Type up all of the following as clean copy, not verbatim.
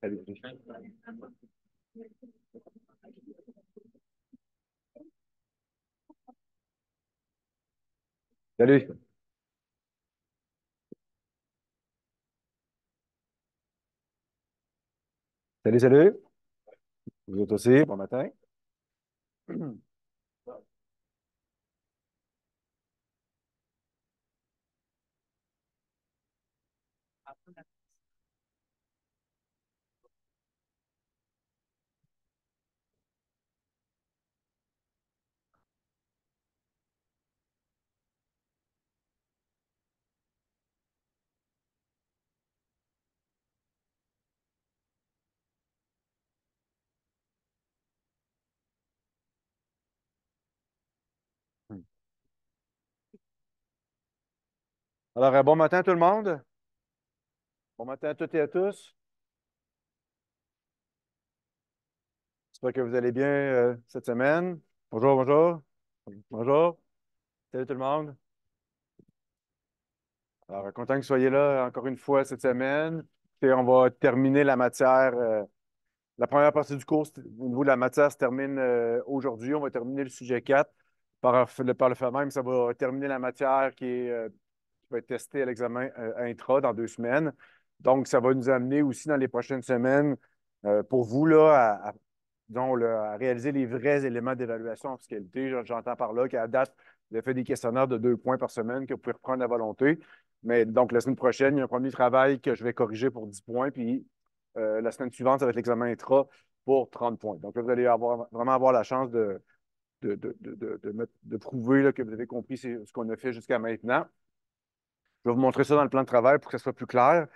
Salut. Salut. Salut, salut. Vous êtes aussi. Bon matin. Alors, bon matin tout le monde. Bon matin à toutes et à tous. J'espère que vous allez bien cette semaine. Bonjour, bonjour. Bonjour. Salut tout le monde. Alors, content que vous soyez là encore une fois cette semaine. Et on va terminer la matière. La première partie du cours, au niveau de la matière, se termine aujourd'hui. On va terminer le sujet 4. Par le fait même, ça va terminer la matière qui va être testée à l'examen intra dans 2 semaines. Donc, ça va nous amener aussi dans les prochaines semaines pour vous là, disons, là, à réaliser les vrais éléments d'évaluation en fiscalité. J'entends par là qu'à date, vous avez fait des questionnaires de 2 points par semaine que vous pouvez reprendre à volonté. Mais donc, la semaine prochaine, il y a un premier travail que je vais corriger pour 10 points. Puis la semaine suivante, ça va être l'examen intra pour 30 points. Donc là, vous allez vraiment avoir la chance de prouver là, que vous avez compris ce qu'on a fait jusqu'à maintenant. Je vais vous montrer ça dans le plan de travail pour que ça soit plus clair.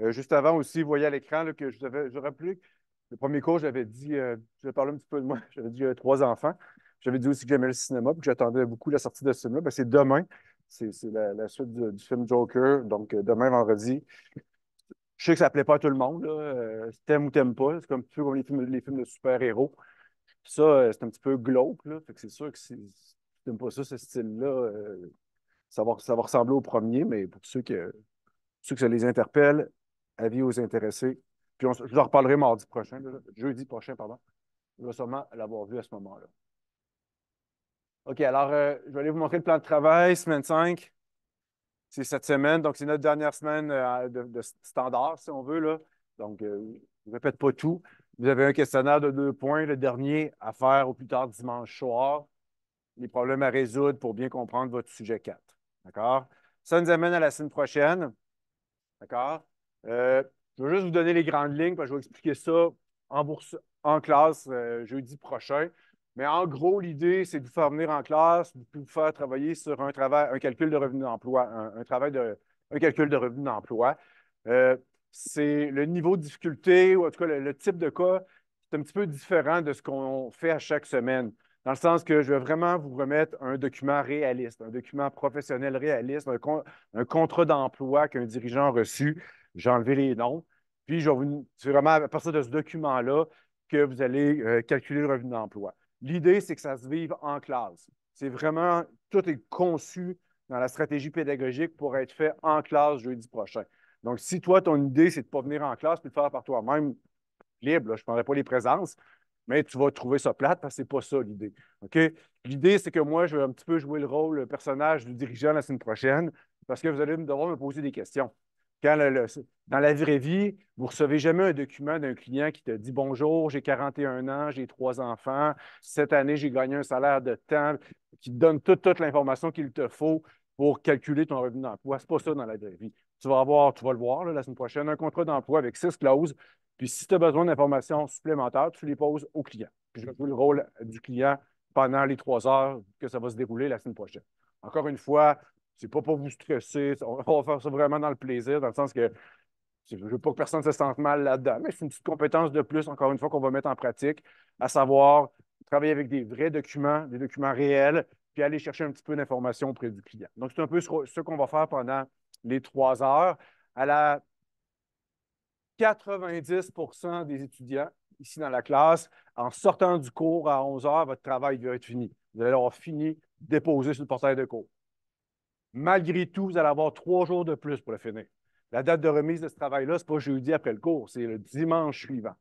Juste avant aussi, vous voyez à l'écran là, que je vous rappelais que le premier cours, j'avais dit, je vais parler un petit peu de moi, j'avais dit 3 enfants. J'avais dit aussi que j'aimais le cinéma et que j'attendais beaucoup la sortie de ce film-là. Ben, c'est demain. C'est la suite du film Joker. Donc, demain, vendredi. Je sais que ça ne plaît pas à tout le monde, là. T'aimes ou t'aimes pas. C'est comme, un peu comme les films de super-héros. Ça, c'est un petit peu glauque, là. Fait que c'est sûr que si tu n'aimes pas ça, ce style-là, ça va ressembler au premier, mais pour ceux que ça les interpelle, avis aux intéressés. Puis je vous en reparlerai mardi prochain, là, jeudi prochain, pardon. Je vais sûrement l'avoir vu à ce moment-là. OK, alors, je vais aller vous montrer le plan de travail, semaine 5. C'est cette semaine, donc c'est notre dernière semaine de standard, si on veut, là. Donc, je ne répète pas tout. Vous avez un questionnaire de 2 points, le dernier à faire au plus tard dimanche soir. Les problèmes à résoudre pour bien comprendre votre sujet 4. D'accord? Ça nous amène à la semaine prochaine. D'accord? Je vais juste vous donner les grandes lignes, parce que je vais expliquer ça en classe jeudi prochain. Mais en gros, l'idée, c'est de vous faire venir en classe, de vous faire travailler sur un calcul de revenu d'emploi, un calcul de revenu d'emploi. C'est le niveau de difficulté, ou en tout cas le type de cas, c'est un petit peu différent de ce qu'on fait à chaque semaine. Dans le sens que je vais vraiment vous remettre un document réaliste, un document professionnel réaliste, un contrat d'emploi qu'un dirigeant a reçu. J'ai enlevé les noms. Puis, c'est vraiment à partir de ce document-là que vous allez calculer le revenu d'emploi. L'idée, c'est que ça se vive en classe. C'est vraiment, tout est conçu dans la stratégie pédagogique pour être fait en classe jeudi prochain. Donc, si toi, ton idée, c'est de ne pas venir en classe puis de le faire par toi-même, libre, là, je ne prendrai pas les présences, mais tu vas trouver ça plate parce que ce n'est pas ça l'idée. OK? L'idée, c'est que moi, je vais un petit peu jouer le rôle, le personnage du dirigeant la semaine prochaine parce que vous allez devoir me poser des questions. Dans la vraie vie, vous ne recevez jamais un document d'un client qui te dit bonjour, j'ai 41 ans, j'ai 3 enfants, cette année, j'ai gagné un salaire de temps, qui te donne toute l'information qu'il te faut pour calculer ton revenu d'emploi. Ce n'est pas ça dans la vraie vie. Tu vas le voir là, la semaine prochaine, un contrat d'emploi avec 6 clauses. Puis si tu as besoin d'informations supplémentaires, tu les poses au client. Puis je vais jouer le rôle du client pendant les 3 heures que ça va se dérouler la semaine prochaine. Encore une fois, c'est pas pour vous stresser. On va faire ça vraiment dans le plaisir, dans le sens que je ne veux pas que personne se sente mal là-dedans, mais c'est une petite compétence de plus, encore une fois, qu'on va mettre en pratique, à savoir travailler avec des vrais documents, des documents réels, puis aller chercher un petit peu d'informations auprès du client. Donc, c'est un peu ce qu'on va faire pendant les 3 heures. À la 90 des étudiants, ici dans la classe, en sortant du cours à 11 heures, votre travail va être fini. Vous allez avoir fini, déposé sur le portail de cours. Malgré tout, vous allez avoir 3 jours de plus pour le finir. La date de remise de ce travail-là, ce n'est pas jeudi après le cours, c'est le dimanche suivant.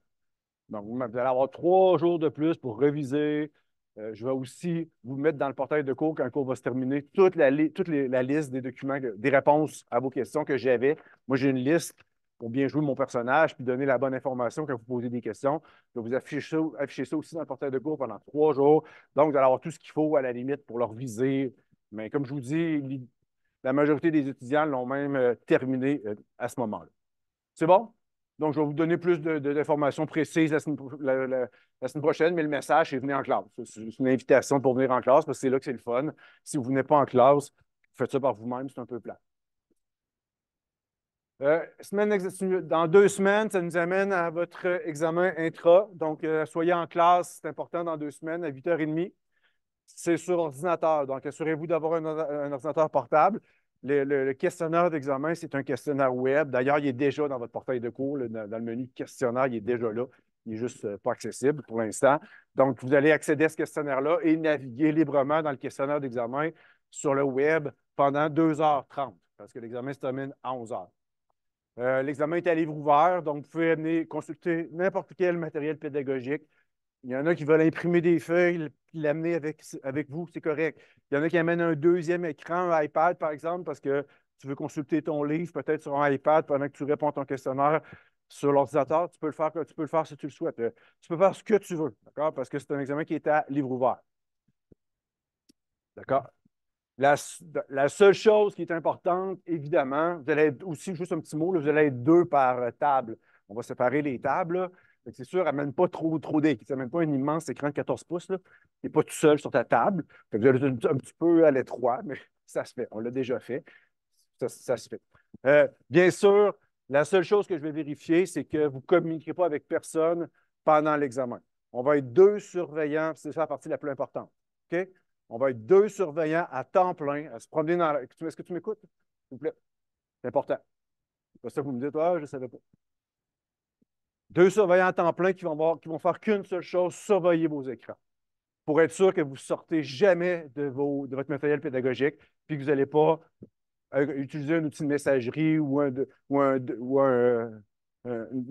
Donc, vous allez avoir 3 jours de plus pour réviser. Je vais aussi vous mettre dans le portail de cours quand le cours va se terminer la liste des documents, des réponses à vos questions que j'avais. Moi, j'ai une liste pour bien jouer mon personnage puis donner la bonne information quand vous posez des questions. Je vais vous afficher ça aussi dans le portail de cours pendant 3 jours. Donc, vous allez avoir tout ce qu'il faut à la limite pour le reviser. Mais comme je vous dis, la majorité des étudiants l'ont même terminé à ce moment-là. C'est bon? Donc, je vais vous donner plus d'informations précises la semaine prochaine, mais le message, c'est venir en classe. C'est une invitation pour venir en classe parce que c'est là que c'est le fun. Si vous ne venez pas en classe, faites ça par vous-même, c'est un peu plat. Dans 2 semaines, ça nous amène à votre examen intra. Donc, soyez en classe, c'est important dans 2 semaines, à 8h30. C'est sur ordinateur. Donc, assurez-vous d'avoir un ordinateur portable. Le questionnaire d'examen, c'est un questionnaire web. D'ailleurs, il est déjà dans votre portail de cours, dans le menu questionnaire, il est déjà là. Il n'est juste pas accessible pour l'instant. Donc, vous allez accéder à ce questionnaire-là et naviguer librement dans le questionnaire d'examen sur le web pendant 2h30, parce que l'examen se termine à 11h. L'examen est à livre ouvert, donc vous pouvez venir consulter n'importe quel matériel pédagogique. Il y en a qui veulent imprimer des feuilles, l'amener avec vous, c'est correct. Il y en a qui amènent un deuxième écran, un iPad, par exemple, parce que tu veux consulter ton livre peut-être sur un iPad pendant que tu réponds à ton questionnaire sur l'ordinateur. Tu peux le faire si tu le souhaites. Tu peux faire ce que tu veux, d'accord? Parce que c'est un examen qui est à livre ouvert. D'accord? La seule chose qui est importante, évidemment, vous allez être aussi, juste un petit mot, là, vous allez être 2 par table. On va séparer les tables. Là. C'est sûr, amène pas trop d'écran. Ça n'amène pas un immense écran de 14 pouces. Tu n'es pas tout seul sur ta table. Vous allez être un petit peu à l'étroit, mais ça se fait. On l'a déjà fait. Ça se fait. Bien sûr, la seule chose que je vais vérifier, c'est que vous ne communiquerez pas avec personne pendant l'examen. On va être 2 surveillants, c'est ça la partie la plus importante. OK? On va être 2 surveillants à temps plein, à se promener dans la... Est-ce que tu m'écoutes? S'il vous plaît. C'est important. C'est pas ça que vous me dites, je ne savais pas. 2 surveillants à temps plein qui vont faire qu'une seule chose, surveiller vos écrans, pour être sûr que vous ne sortez jamais de votre matériel pédagogique, puis que vous n'allez pas utiliser un outil de messagerie ou une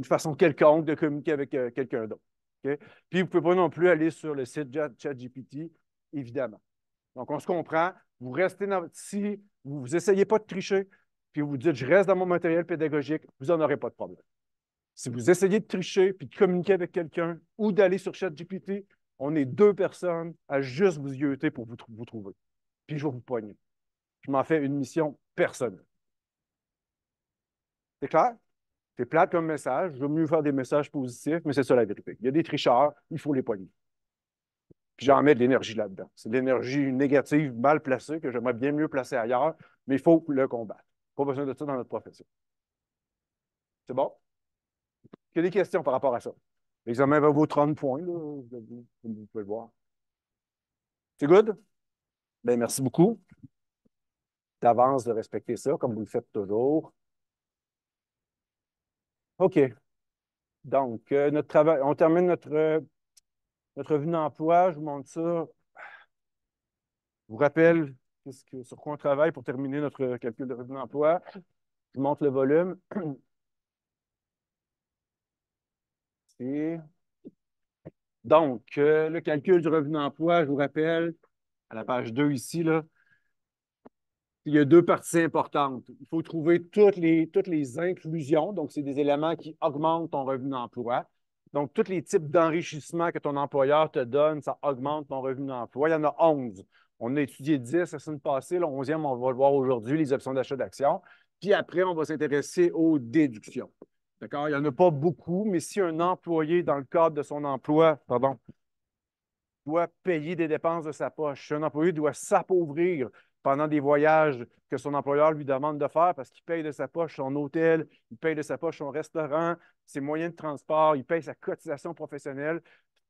façon quelconque de communiquer avec quelqu'un d'autre. Okay? Puis vous ne pouvez pas non plus aller sur le site ChatGPT, évidemment. Donc, on se comprend. Vous restez si vous n'essayez pas de tricher, puis vous dites je reste dans mon matériel pédagogique, vous n'en aurez pas de problème. Si vous essayez de tricher puis de communiquer avec quelqu'un ou d'aller sur ChatGPT, on est 2 personnes à juste vous yeuter pour vous trouver. Puis je vais vous pogner. Je m'en fais une mission personnelle. C'est clair? C'est plate comme message. Je veux mieux faire des messages positifs, mais c'est ça la vérité. Il y a des tricheurs, il faut les pogner. Puis j'en mets de l'énergie là-dedans. C'est de l'énergie négative, mal placée, que j'aimerais bien mieux placer ailleurs, mais il faut le combattre. Pas besoin de ça dans notre profession. C'est bon? Il y a des questions par rapport à ça. L'examen va vaut 30 points, là, vous pouvez le voir. C'est good? Bien, merci beaucoup d'avance de respecter ça, comme vous le faites toujours. OK. Donc, notre travail, on termine notre revue d'emploi. Je vous montre ça. Je vous rappelle sur quoi on travaille pour terminer notre calcul de revenu d'emploi. Je vous montre le volume. Donc, le calcul du revenu d'emploi, je vous rappelle, à la page 2 ici, là, il y a 2 parties importantes. Il faut trouver toutes les inclusions. Donc, c'est des éléments qui augmentent ton revenu d'emploi. Donc, tous les types d'enrichissement que ton employeur te donne, ça augmente ton revenu d'emploi. Il y en a 11. On a étudié 10 la semaine passée. Le 11e, on va le voir aujourd'hui, les options d'achat d'actions. Puis après, on va s'intéresser aux déductions. D'accord? Il n'y en a pas beaucoup, mais si un employé, dans le cadre de son emploi, doit payer des dépenses de sa poche, si un employé doit s'appauvrir pendant des voyages que son employeur lui demande de faire parce qu'il paye de sa poche son hôtel, il paye de sa poche son restaurant, ses moyens de transport, il paye sa cotisation professionnelle.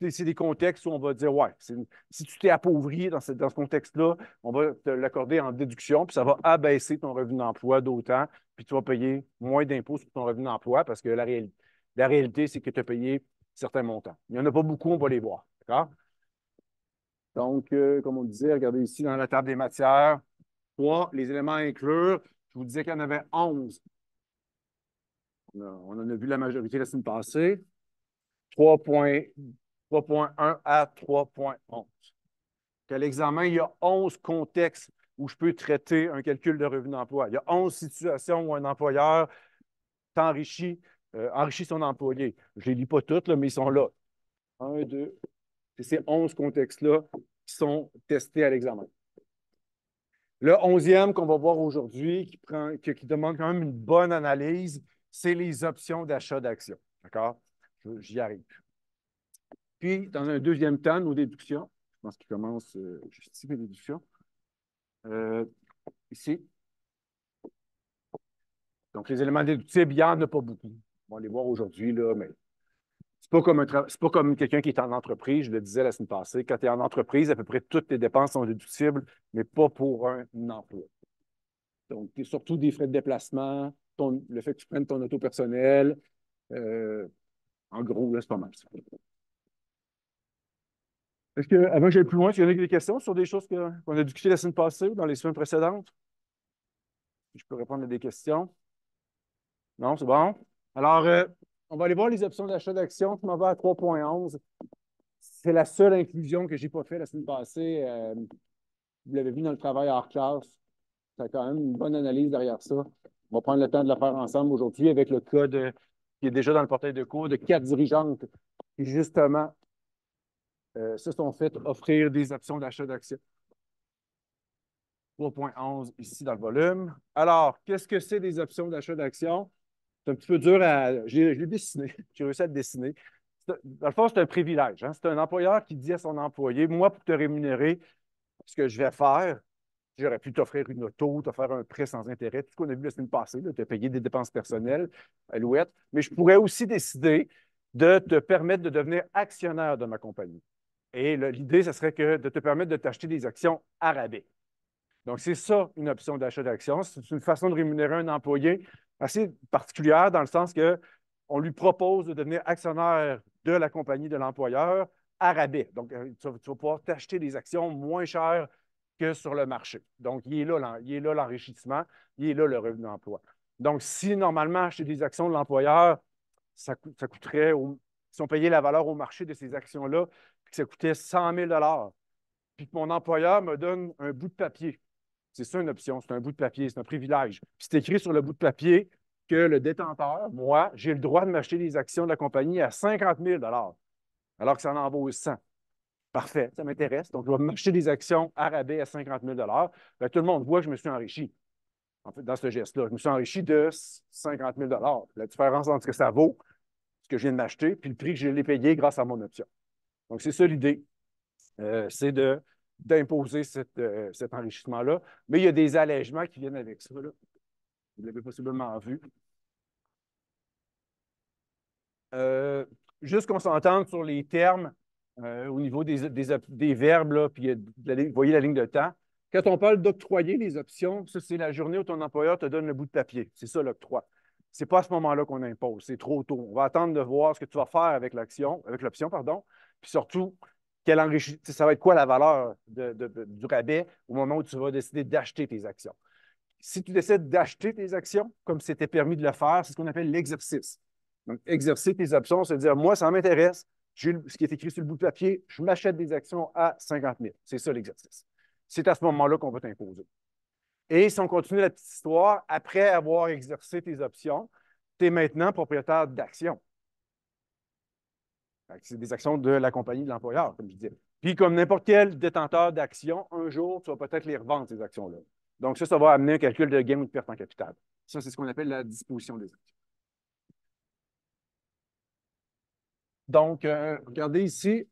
C'est des contextes où on va dire, ouais, si tu t'es appauvri dans ce contexte-là, on va te l'accorder en déduction, puis ça va abaisser ton revenu d'emploi d'autant, puis tu vas payer moins d'impôts sur ton revenu d'emploi parce que la réalité, c'est que tu as payé certains montants. Il n'y en a pas beaucoup, on va les voir. D'accord? Donc, comme on disait, regardez ici dans la table des matières, 3, les éléments à inclure. Je vous disais qu'il y en avait 11. On en a vu la majorité la semaine passée. 3.1 à 3.11. À l'examen, il y a 11 contextes où je peux traiter un calcul de revenu d'emploi. Il y a 11 situations où un employeur enrichit son employé. Je ne les lis pas toutes, là, mais ils sont là. 1, 2, c'est ces 11 contextes-là qui sont testés à l'examen. Le 11e qu'on va voir aujourd'hui, qui demande quand même une bonne analyse, c'est les options d'achat d'actions. D'accord? J'y arrive. Puis, dans un deuxième temps, nos déductions. Je pense qu'il commence juste ici, mes déductions. Ici. Donc, les éléments déductibles, il n'y en a pas beaucoup. On va les voir aujourd'hui, là, mais c'est pas comme quelqu'un qui est en entreprise, je le disais la semaine passée. Quand tu es en entreprise, à peu près toutes tes dépenses sont déductibles, mais pas pour un emploi. Donc, surtout des frais de déplacement, le fait que tu prennes ton auto personnel. En gros, là, c'est pas mal ça. Est-ce que, avant que j'aille plus loin, est-ce qu'il y en a des questions sur des choses qu'on a discutées la semaine passée ou dans les semaines précédentes? Je peux répondre à des questions. Non, c'est bon. Alors, on va aller voir les options d'achat d'actions. Je m'en vais à 3.11. C'est la seule inclusion que je n'ai pas faite la semaine passée. Vous l'avez vu dans le travail hors classe. Ça a quand même une bonne analyse derrière ça. On va prendre le temps de le faire ensemble aujourd'hui avec le cas qui est déjà dans le portail de cours de 4 dirigeantes qui, justement, se sont fait offrir des options d'achat d'actions. 3.11 ici dans le volume. Alors, qu'est-ce que c'est des options d'achat d'actions? C'est un petit peu dur à. Je l'ai dessiné. J'ai réussi à le dessiner. Dans le fond, c'est un privilège. Hein? C'est un employeur qui dit à son employé, moi, pour te rémunérer, ce que je vais faire, j'aurais pu t'offrir une auto, t'offrir un prêt sans intérêt, tout ce qu'on a vu la semaine passée, te payer des dépenses personnelles, Alouette. Mais je pourrais aussi décider de te permettre de devenir actionnaire de ma compagnie. Et l'idée, ce serait que de te permettre de t'acheter des actions à rabais. Donc, c'est ça, une option d'achat d'actions. C'est une façon de rémunérer un employé assez particulière dans le sens qu'on lui propose de devenir actionnaire de la compagnie de l'employeur à rabais. Donc, tu vas pouvoir t'acheter des actions moins chères que sur le marché. Donc, il est là l'enrichissement, il est là le revenu d'emploi. Donc, si normalement acheter des actions de l'employeur, ça coûterait, si on payait la valeur au marché de ces actions-là, puis que ça coûtait 100 000 puis que mon employeur me donne un bout de papier. C'est ça une option, c'est un bout de papier, c'est un privilège. Puis c'est écrit sur le bout de papier que le détenteur, moi, j'ai le droit de m'acheter des actions de la compagnie à 50 000 alors que ça en vaut 100. Parfait, ça m'intéresse. Donc, je vais m'acheter des actions à rabais à 50 000 bien, tout le monde voit que je me suis enrichi. En fait, dans ce geste-là, je me suis enrichi de 50 000 la différence entre ce que ça vaut, ce que je viens de m'acheter, puis le prix que je l'ai payé grâce à mon option. Donc, c'est ça l'idée. C'est d'imposer cet enrichissement-là. Mais il y a des allègements qui viennent avec ça. Là. Vous l'avez possiblement vu. Juste qu'on s'entende sur les termes au niveau des verbes, là, puis vous voyez la ligne de temps. Quand on parle d'octroyer les options, ça, c'est la journée où ton employeur te donne le bout de papier. C'est ça l'octroi. Ce n'est pas à ce moment-là qu'on impose. C'est trop tôt. On va attendre de voir ce que tu vas faire avec l'option, pardon. Puis surtout, ça va être quoi la valeur du rabais au moment où tu vas décider d'acheter tes actions. Si tu décides d'acheter tes actions, comme c'était permis de le faire, c'est ce qu'on appelle l'exercice. Donc, exercer tes options, c'est dire, moi, ça m'intéresse, j'ai ce qui est écrit sur le bout de papier, je m'achète des actions à 50 000. C'est ça l'exercice. C'est à ce moment-là qu'on va t'imposer. Et si on continue la petite histoire, après avoir exercé tes options, tu es maintenant propriétaire d'actions. C'est des actions de la compagnie de l'employeur, comme je disais. Puis, comme n'importe quel détenteur d'actions, un jour, tu vas peut-être les revendre, ces actions-là. Donc, ça va amener un calcul de gain ou de perte en capital. Ça, c'est ce qu'on appelle la disposition des actions. Donc, regardez ici.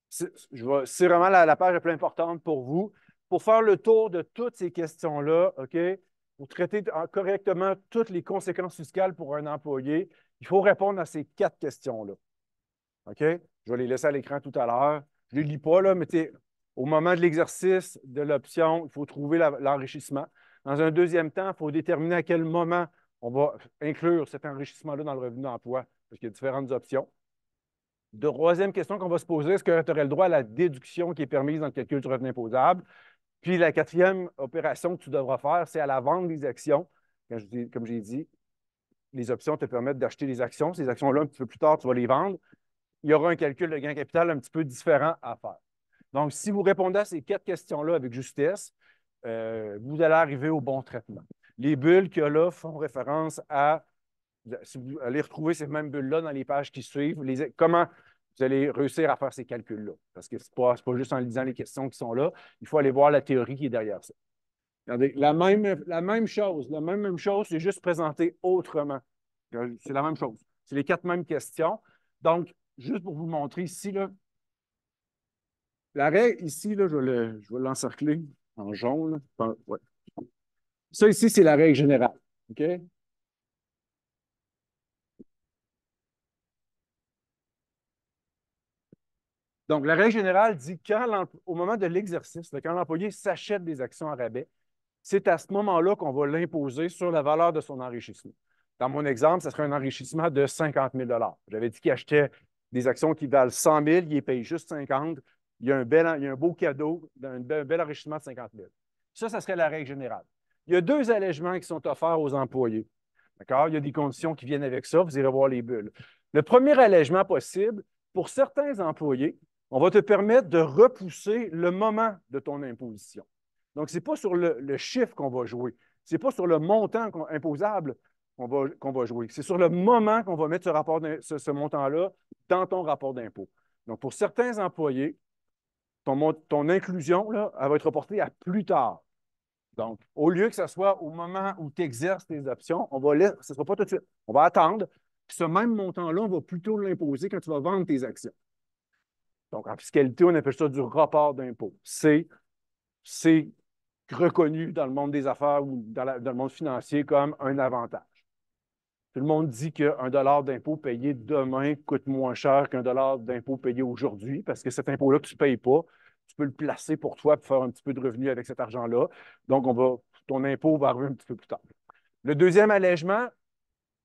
C'est vraiment la page la plus importante pour vous. Pour faire le tour de toutes ces questions-là, OK, pour traiter correctement toutes les conséquences fiscales pour un employé, il faut répondre à ces 4 questions-là. OK? Je vais les laisser à l'écran tout à l'heure. Je ne les lis pas, là, mais au moment de l'exercice de l'option, il faut trouver l'enrichissement. Dans un deuxième temps, il faut déterminer à quel moment on va inclure cet enrichissement-là dans le revenu d'emploi, parce qu'il y a différentes options. Troisième question qu'on va se poser, est-ce que tu aurais le droit à la déduction qui est permise dans le calcul du revenu imposable? Puis la quatrième opération que tu devras faire, c'est à la vente des actions. Comme j'ai dit, les options te permettent d'acheter des actions. Ces actions-là, un petit peu plus tard, tu vas les vendre. Il y aura un calcul de gain capital un petit peu différent à faire. Donc, si vous répondez à ces 4 questions-là avec justesse, vous allez arriver au bon traitement. Les bulles qu'il y a là font référence à, si vous allez retrouver ces mêmes bulles-là dans les pages qui suivent, comment vous allez réussir à faire ces calculs-là. Parce que ce n'est pas juste en lisant les questions qui sont là, il faut aller voir la théorie qui est derrière ça. Regardez, la même chose, c'est juste présenté autrement. C'est la même chose. C'est les 4 mêmes questions. Donc, juste pour vous montrer ici, là, la règle ici, là, je vais l'encercler en jaune. Enfin, ouais. Ça ici, c'est la règle générale. OK? Donc, la règle générale dit qu'au moment de l'exercice, quand l'employé s'achète des actions à rabais, c'est à ce moment-là qu'on va l'imposer sur la valeur de son enrichissement. Dans mon exemple, ce serait un enrichissement de 50 000 J'avais dit qu'il achetait des actions qui valent 100 000, il paye juste 50. Il y a un beau cadeau, un bel enrichissement de 50 000. Ça serait la règle générale. Il y a 2 allègements qui sont offerts aux employés. D'accord? Il y a des conditions qui viennent avec ça. Vous irez voir les bulles. Le premier allègement possible, pour certains employés, on va te permettre de repousser le moment de ton imposition. Donc, ce n'est pas sur le chiffre qu'on va jouer. Ce n'est pas sur le montant imposable qu'on va jouer. C'est sur le moment qu'on va mettre ce montant-là dans ton rapport d'impôt. Donc, pour certains employés, ton inclusion, là, elle va être reportée à plus tard. Donc, au lieu que ce soit au moment où tu exerces tes options, ce ne sera pas tout de suite. On va attendre. Puis ce même montant-là, on va plutôt l'imposer quand tu vas vendre tes actions. Donc, en fiscalité, on appelle ça du report d'impôt. C'est reconnu dans le monde des affaires ou dans le monde financier comme un avantage. Tout le monde dit qu'un dollar d'impôt payé demain coûte moins cher qu'un dollar d'impôt payé aujourd'hui parce que cet impôt-là que tu ne payes pas, tu peux le placer pour toi pour faire un petit peu de revenu avec cet argent-là. Donc, ton impôt va arriver un petit peu plus tard. Le deuxième allègement,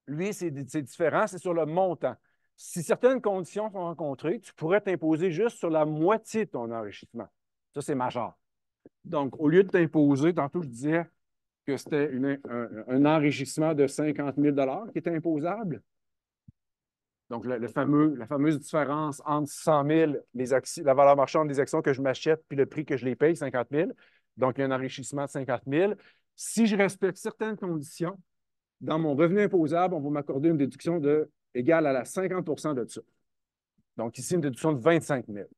lui, c'est différent, c'est sur le montant. Si certaines conditions sont rencontrées, tu pourrais t'imposer juste sur la moitié de ton enrichissement. Ça, c'est majeur. Donc, au lieu de t'imposer, tantôt, je disais que c'était un enrichissement de 50 000 qui était imposable. Donc, la fameuse différence entre 100 000, la valeur marchande des actions que je m'achète, puis le prix que je les paye, 50 000. Donc, il y a un enrichissement de 50 000. Si je respecte certaines conditions, dans mon revenu imposable, on va m'accorder une déduction égale à la 50 de ça. Donc, ici, une déduction de 25 000.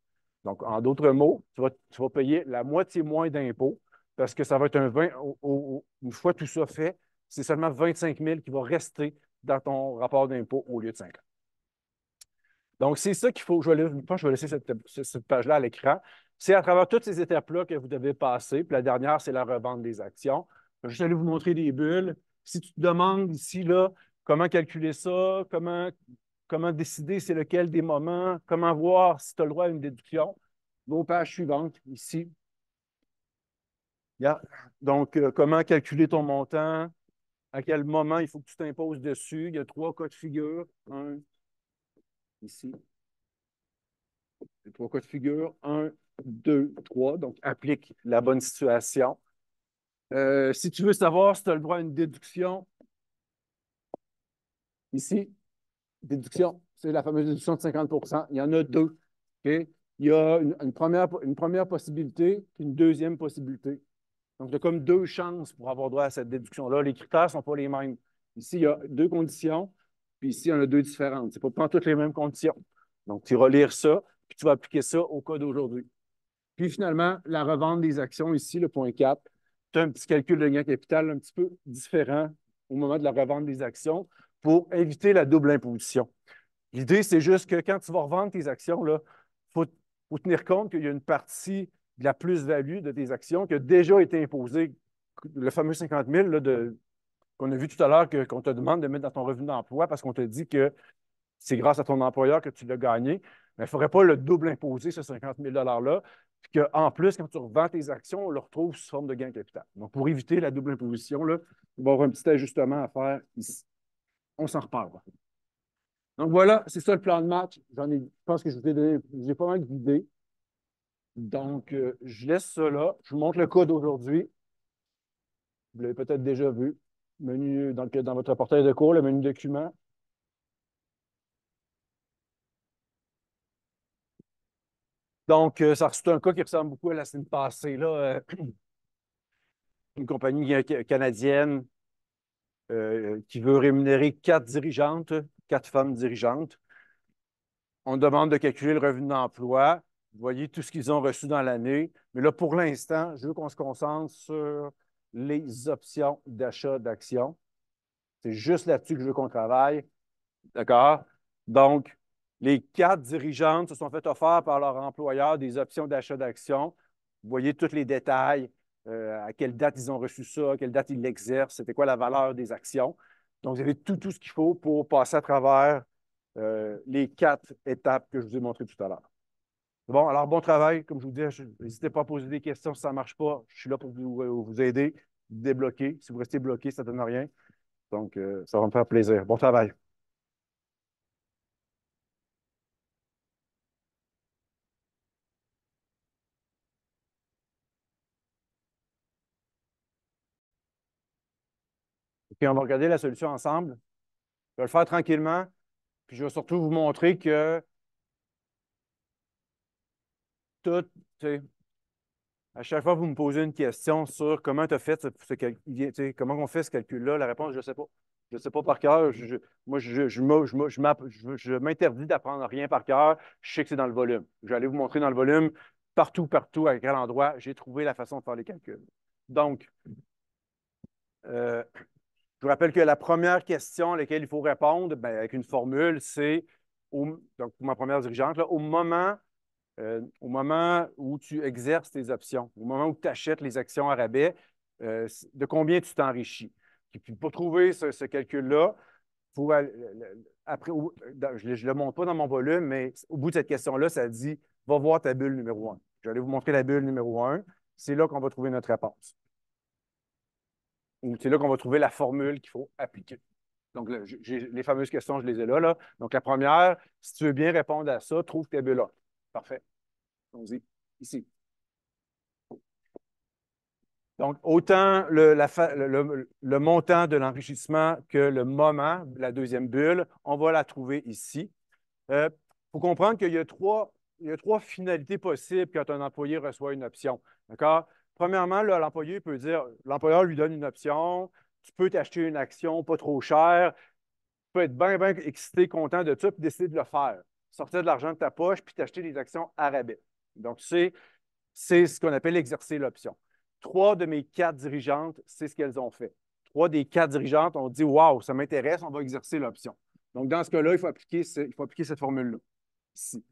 Donc, en d'autres mots, tu vas payer la moitié moins d'impôts parce que ça va être une fois tout ça fait, c'est seulement 25 000 qui va rester dans ton rapport d'impôt au lieu de 50. Donc, c'est ça qu'il faut. Je vais laisser cette page-là à l'écran. C'est à travers toutes ces étapes-là que vous devez passer. Puis la dernière, c'est la revente des actions. Je vais juste aller vous montrer des bulles. Si tu te demandes ici, là, comment calculer ça, comment décider c'est lequel des moments, comment voir si tu as le droit à une déduction, vos pages suivantes, ici. Yeah. Donc, comment calculer ton montant, à quel moment il faut que tu t'imposes dessus. Il y a 3 cas de figure. Un, ici. Les 3 cas de figure. 1, 2, 3. Donc, applique la bonne situation. Si tu veux savoir si tu as le droit à une déduction, ici, déduction, c'est la fameuse déduction de 50 %. Il y en a 2. Okay? Il y a une première possibilité et une deuxième possibilité. Donc, tu as comme 2 chances pour avoir droit à cette déduction-là. Les critères ne sont pas les mêmes. Ici, il y a 2 conditions, puis ici, il y en a 2 différentes. Ce n'est pas toutes les mêmes conditions. Donc, tu vas lire ça, puis tu vas appliquer ça au cas d'aujourd'hui. Puis finalement, la revente des actions, ici, le point 4, tu as un petit calcul de gain capital un petit peu différent au moment de la revente des actions pour éviter la double imposition. L'idée, c'est juste que quand tu vas revendre tes actions, il faut tenir compte qu'il y a une partie de la plus-value de tes actions qui a déjà été imposée, le fameux 50 000 qu'on a vu tout à l'heure qu'on te demande de mettre dans ton revenu d'emploi parce qu'on te dit que c'est grâce à ton employeur que tu l'as gagné. Mais il ne faudrait pas le double imposer, ce 50 000 $-là. Puis qu'en plus, quand tu revends tes actions, on le retrouve sous forme de gain capital. Donc, pour éviter la double imposition, là, il va y avoir un petit ajustement à faire ici. On s'en reparle. Donc voilà, c'est ça le plan de match. Je pense que je vous ai donné, j'ai pas mal d'idées. Donc, je laisse ça là. Je vous montre le code d'aujourd'hui. Vous l'avez peut-être déjà vu. Menu dans votre portail de cours, le menu document. Donc, c'est un cas qui ressemble beaucoup à la semaine passée. Là, une compagnie canadienne qui veut rémunérer 4 dirigeantes, 4 femmes dirigeantes. On demande de calculer le revenu d'emploi. Vous voyez tout ce qu'ils ont reçu dans l'année. Mais là, pour l'instant, je veux qu'on se concentre sur les options d'achat d'actions. C'est juste là-dessus que je veux qu'on travaille. D'accord? Donc, les 4 dirigeantes se sont fait offrir par leur employeur des options d'achat d'actions. Vous voyez tous les détails, à quelle date ils ont reçu ça, à quelle date ils l'exercent, c'était quoi la valeur des actions. Donc, vous avez tout ce qu'il faut pour passer à travers les 4 étapes que je vous ai montrées tout à l'heure. Bon, alors bon travail. Comme je vous dis, n'hésitez pas à poser des questions si ça ne marche pas. Je suis là pour vous aider, débloquer. Si vous restez bloqué, ça ne donne rien. Donc, ça va me faire plaisir. Bon travail. Puis on va regarder la solution ensemble. Je vais le faire tranquillement. Puis je vais surtout vous montrer que tout, tu sais, à chaque fois que vous me posez une question sur comment tu as fait comment on fait ce calcul-là, la réponse, je ne sais pas. Je ne sais pas par cœur. Moi, je m'interdis d'apprendre rien par cœur. Je sais que c'est dans le volume. Je vais aller vous montrer dans le volume, partout, à quel endroit, j'ai trouvé la façon de faire les calculs. Donc, je vous rappelle que la première question à laquelle il faut répondre, ben, avec une formule, c'est, donc pour ma première dirigeante, là, au moment où tu exerces tes options, au moment où tu achètes les actions à rabais, de combien tu t'enrichis. Puis pour trouver ce calcul-là, après, je ne le montre pas dans mon volume, mais au bout de cette question-là, ça dit va voir ta bulle numéro 1. Je vais aller vous montrer la bulle numéro 1. C'est là qu'on va trouver notre réponse. Ou c'est là qu'on va trouver la formule qu'il faut appliquer. Donc, les fameuses questions, je les ai là. Donc, la première, si tu veux bien répondre à ça, trouve tes bulles 1. Parfait. Allons-y. Ici. Donc, autant le montant de l'enrichissement que le moment, la deuxième bulle, on va la trouver ici. Il faut comprendre qu'il y a trois finalités possibles quand un employé reçoit une option. D'accord? Premièrement, l'employé peut dire, l'employeur lui donne une option, tu peux t'acheter une action pas trop chère, tu peux être bien excité, content de ça, puis décider de le faire. Sortir de l'argent de ta poche, puis t'acheter des actions à rabais. Donc, c'est ce qu'on appelle exercer l'option. 3 de mes 4 dirigeantes, c'est ce qu'elles ont fait. 3 des 4 dirigeantes ont dit waouh, ça m'intéresse, on va exercer l'option. Donc, dans ce cas-là, il faut appliquer cette formule-là, ici.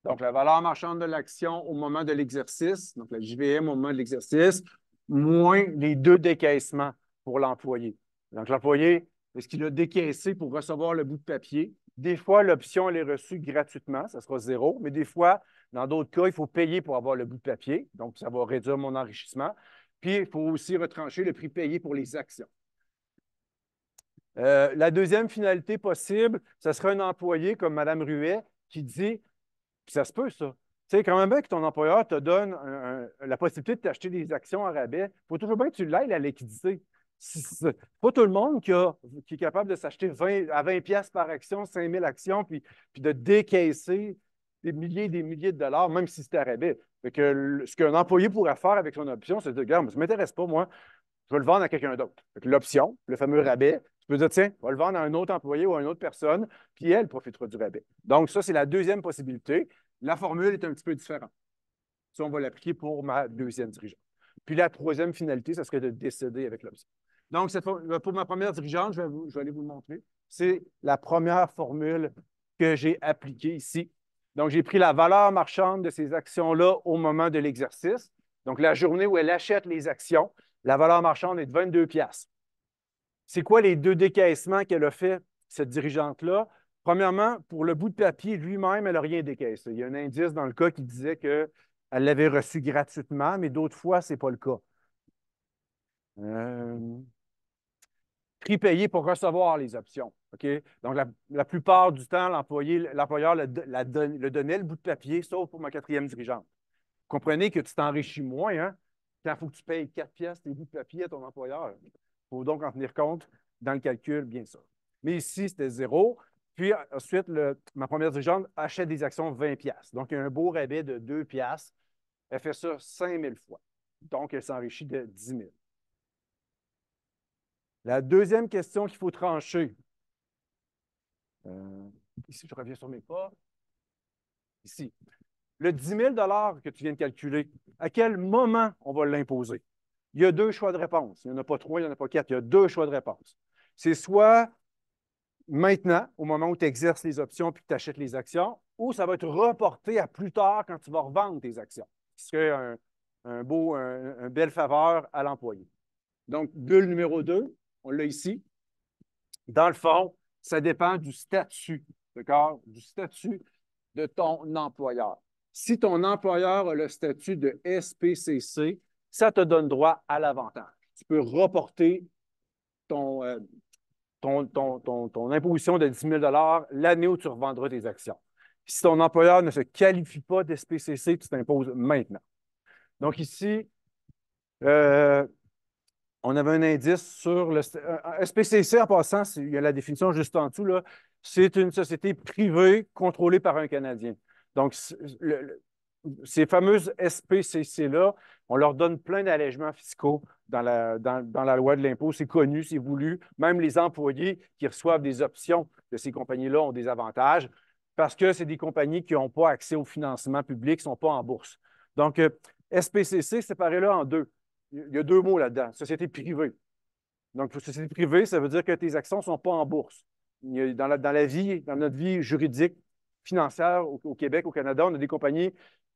Donc, la valeur marchande de l'action au moment de l'exercice, donc la JVM au moment de l'exercice, moins les 2 décaissements pour l'employé. Donc, l'employé, est-ce qu'il a décaissé pour recevoir le bout de papier? Des fois, l'option, elle est reçue gratuitement, ça sera 0, mais des fois, dans d'autres cas, il faut payer pour avoir le bout de papier, donc ça va réduire mon enrichissement. Puis, il faut aussi retrancher le prix payé pour les actions. La deuxième finalité possible, ce serait un employé comme Mme Ruet qui dit puis ça se peut, ça. Tu sais, quand même bien que ton employeur te donne la possibilité de t'acheter des actions à rabais, il faut toujours bien que tu l'aies, la liquidité. C'est pas tout le monde qui est capable de s'acheter à 20 pièces par action, 5000 actions, puis de décaisser des milliers de dollars, même si c'était à rabais. Fait que ce qu'un employé pourrait faire avec son option, c'est de dire, regarde, ça ne m'intéresse pas, moi, je vais le vendre à quelqu'un d'autre. L'option, le fameux rabais, tu peux dire, tiens, je vais le vendre à un autre employé ou à une autre personne, puis elle profitera du rabais. Donc, ça, c'est la deuxième possibilité. La formule est un petit peu différente. Ça, on va l'appliquer pour ma deuxième dirigeante. Puis la troisième finalité, ça serait de décéder avec l'option. Donc, pour ma première dirigeante, je vais aller vous le montrer. C'est la première formule que j'ai appliquée ici. Donc, j'ai pris la valeur marchande de ces actions-là au moment de l'exercice. Donc, la journée où elle achète les actions, la valeur marchande est de 22 piastres. C'est quoi les 2 décaissements qu'elle a fait, cette dirigeante-là? Premièrement, pour le bout de papier lui-même, elle n'a rien décaissé. Il y a un indice dans le cas qui disait qu'elle l'avait reçu gratuitement, mais d'autres fois, ce n'est pas le cas. Prix payé pour recevoir les options. OK? Donc, la plupart du temps, l'employeur le donnait, le bout de papier, sauf pour ma quatrième dirigeante. Vous comprenez que tu t'enrichis moins, hein? Quand il faut que tu payes 4 piastres tes bouts de papier à ton employeur. Il faut donc en tenir compte dans le calcul, bien sûr. Mais ici, c'était zéro. Puis ensuite, ma première dirigeante achète des actions 20 piastres. Donc, il y a un beau rabais de 2 piastres. Elle fait ça 5000 fois. Donc, elle s'enrichit de 10 000. La deuxième question qu'il faut trancher. Ici, je reviens sur mes pas. Ici. Le 10 000 que tu viens de calculer, à quel moment on va l'imposer? Il y a deux choix de réponse. Il n'y en a pas trois, il n'y en a pas quatre. Il y a deux choix de réponse. C'est soit maintenant, au moment où tu exerces les options puis que tu achètes les actions, ou ça va être reporté à plus tard quand tu vas revendre tes actions, ce qui serait une belle faveur à l'employé. Donc, bulle numéro 2, on l'a ici. Dans le fond, ça dépend du statut, d'accord? Du statut de ton employeur. Si ton employeur a le statut de SPCC, ça te donne droit à l'avantage. Tu peux reporter ton imposition de 10 000 l'année où tu revendras tes actions. Si ton employeur ne se qualifie pas d'SPCC, tu t'imposes maintenant. Donc ici, on avait un indice sur le SPCC, en passant, il y a la définition juste en dessous, là, c'est une société privée contrôlée par un Canadien. Donc, ces fameuses SPCC-là, on leur donne plein d'allègements fiscaux dans la loi de l'impôt. C'est connu, c'est voulu. Même les employés qui reçoivent des options de ces compagnies-là ont des avantages parce que c'est des compagnies qui n'ont pas accès au financement public, qui ne sont pas en bourse. Donc, SPCC, séparé là en deux. Il y a deux mots là-dedans, société privée. Donc, pour société privée, ça veut dire que tes actions ne sont pas en bourse. Dans notre vie juridique, financière au Québec, au Canada, on a des compagnies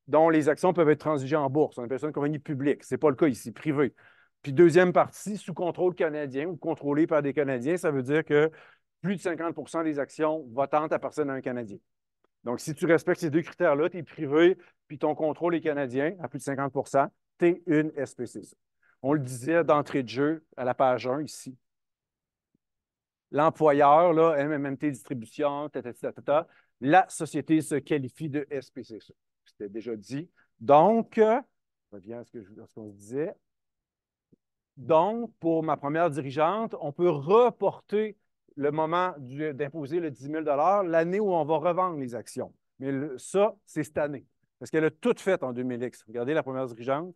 dont les actions peuvent être transigées en bourse. On appelle ça une compagnie publique. Ce n'est pas le cas ici, privée. Puis deuxième partie, sous contrôle canadien ou contrôlée par des Canadiens, ça veut dire que plus de 50 des actions votantes appartiennent à un Canadien. Donc, si tu respectes ces deux critères-là, tu es privé, puis ton contrôle est canadien à plus de 50 tu es une SPCC. On le disait d'entrée de jeu à la page 1 ici. L'employeur, là, MMMT Distribution, la société se qualifie de SPCC. C'était déjà dit. Donc, je reviens à ce qu'on se disait. Donc, pour ma première dirigeante, on peut reporter le moment d'imposer le 10 000 l'année où on va revendre les actions. Mais ça, c'est cette année. Parce qu'elle a tout fait en 2000X. Regardez la première dirigeante.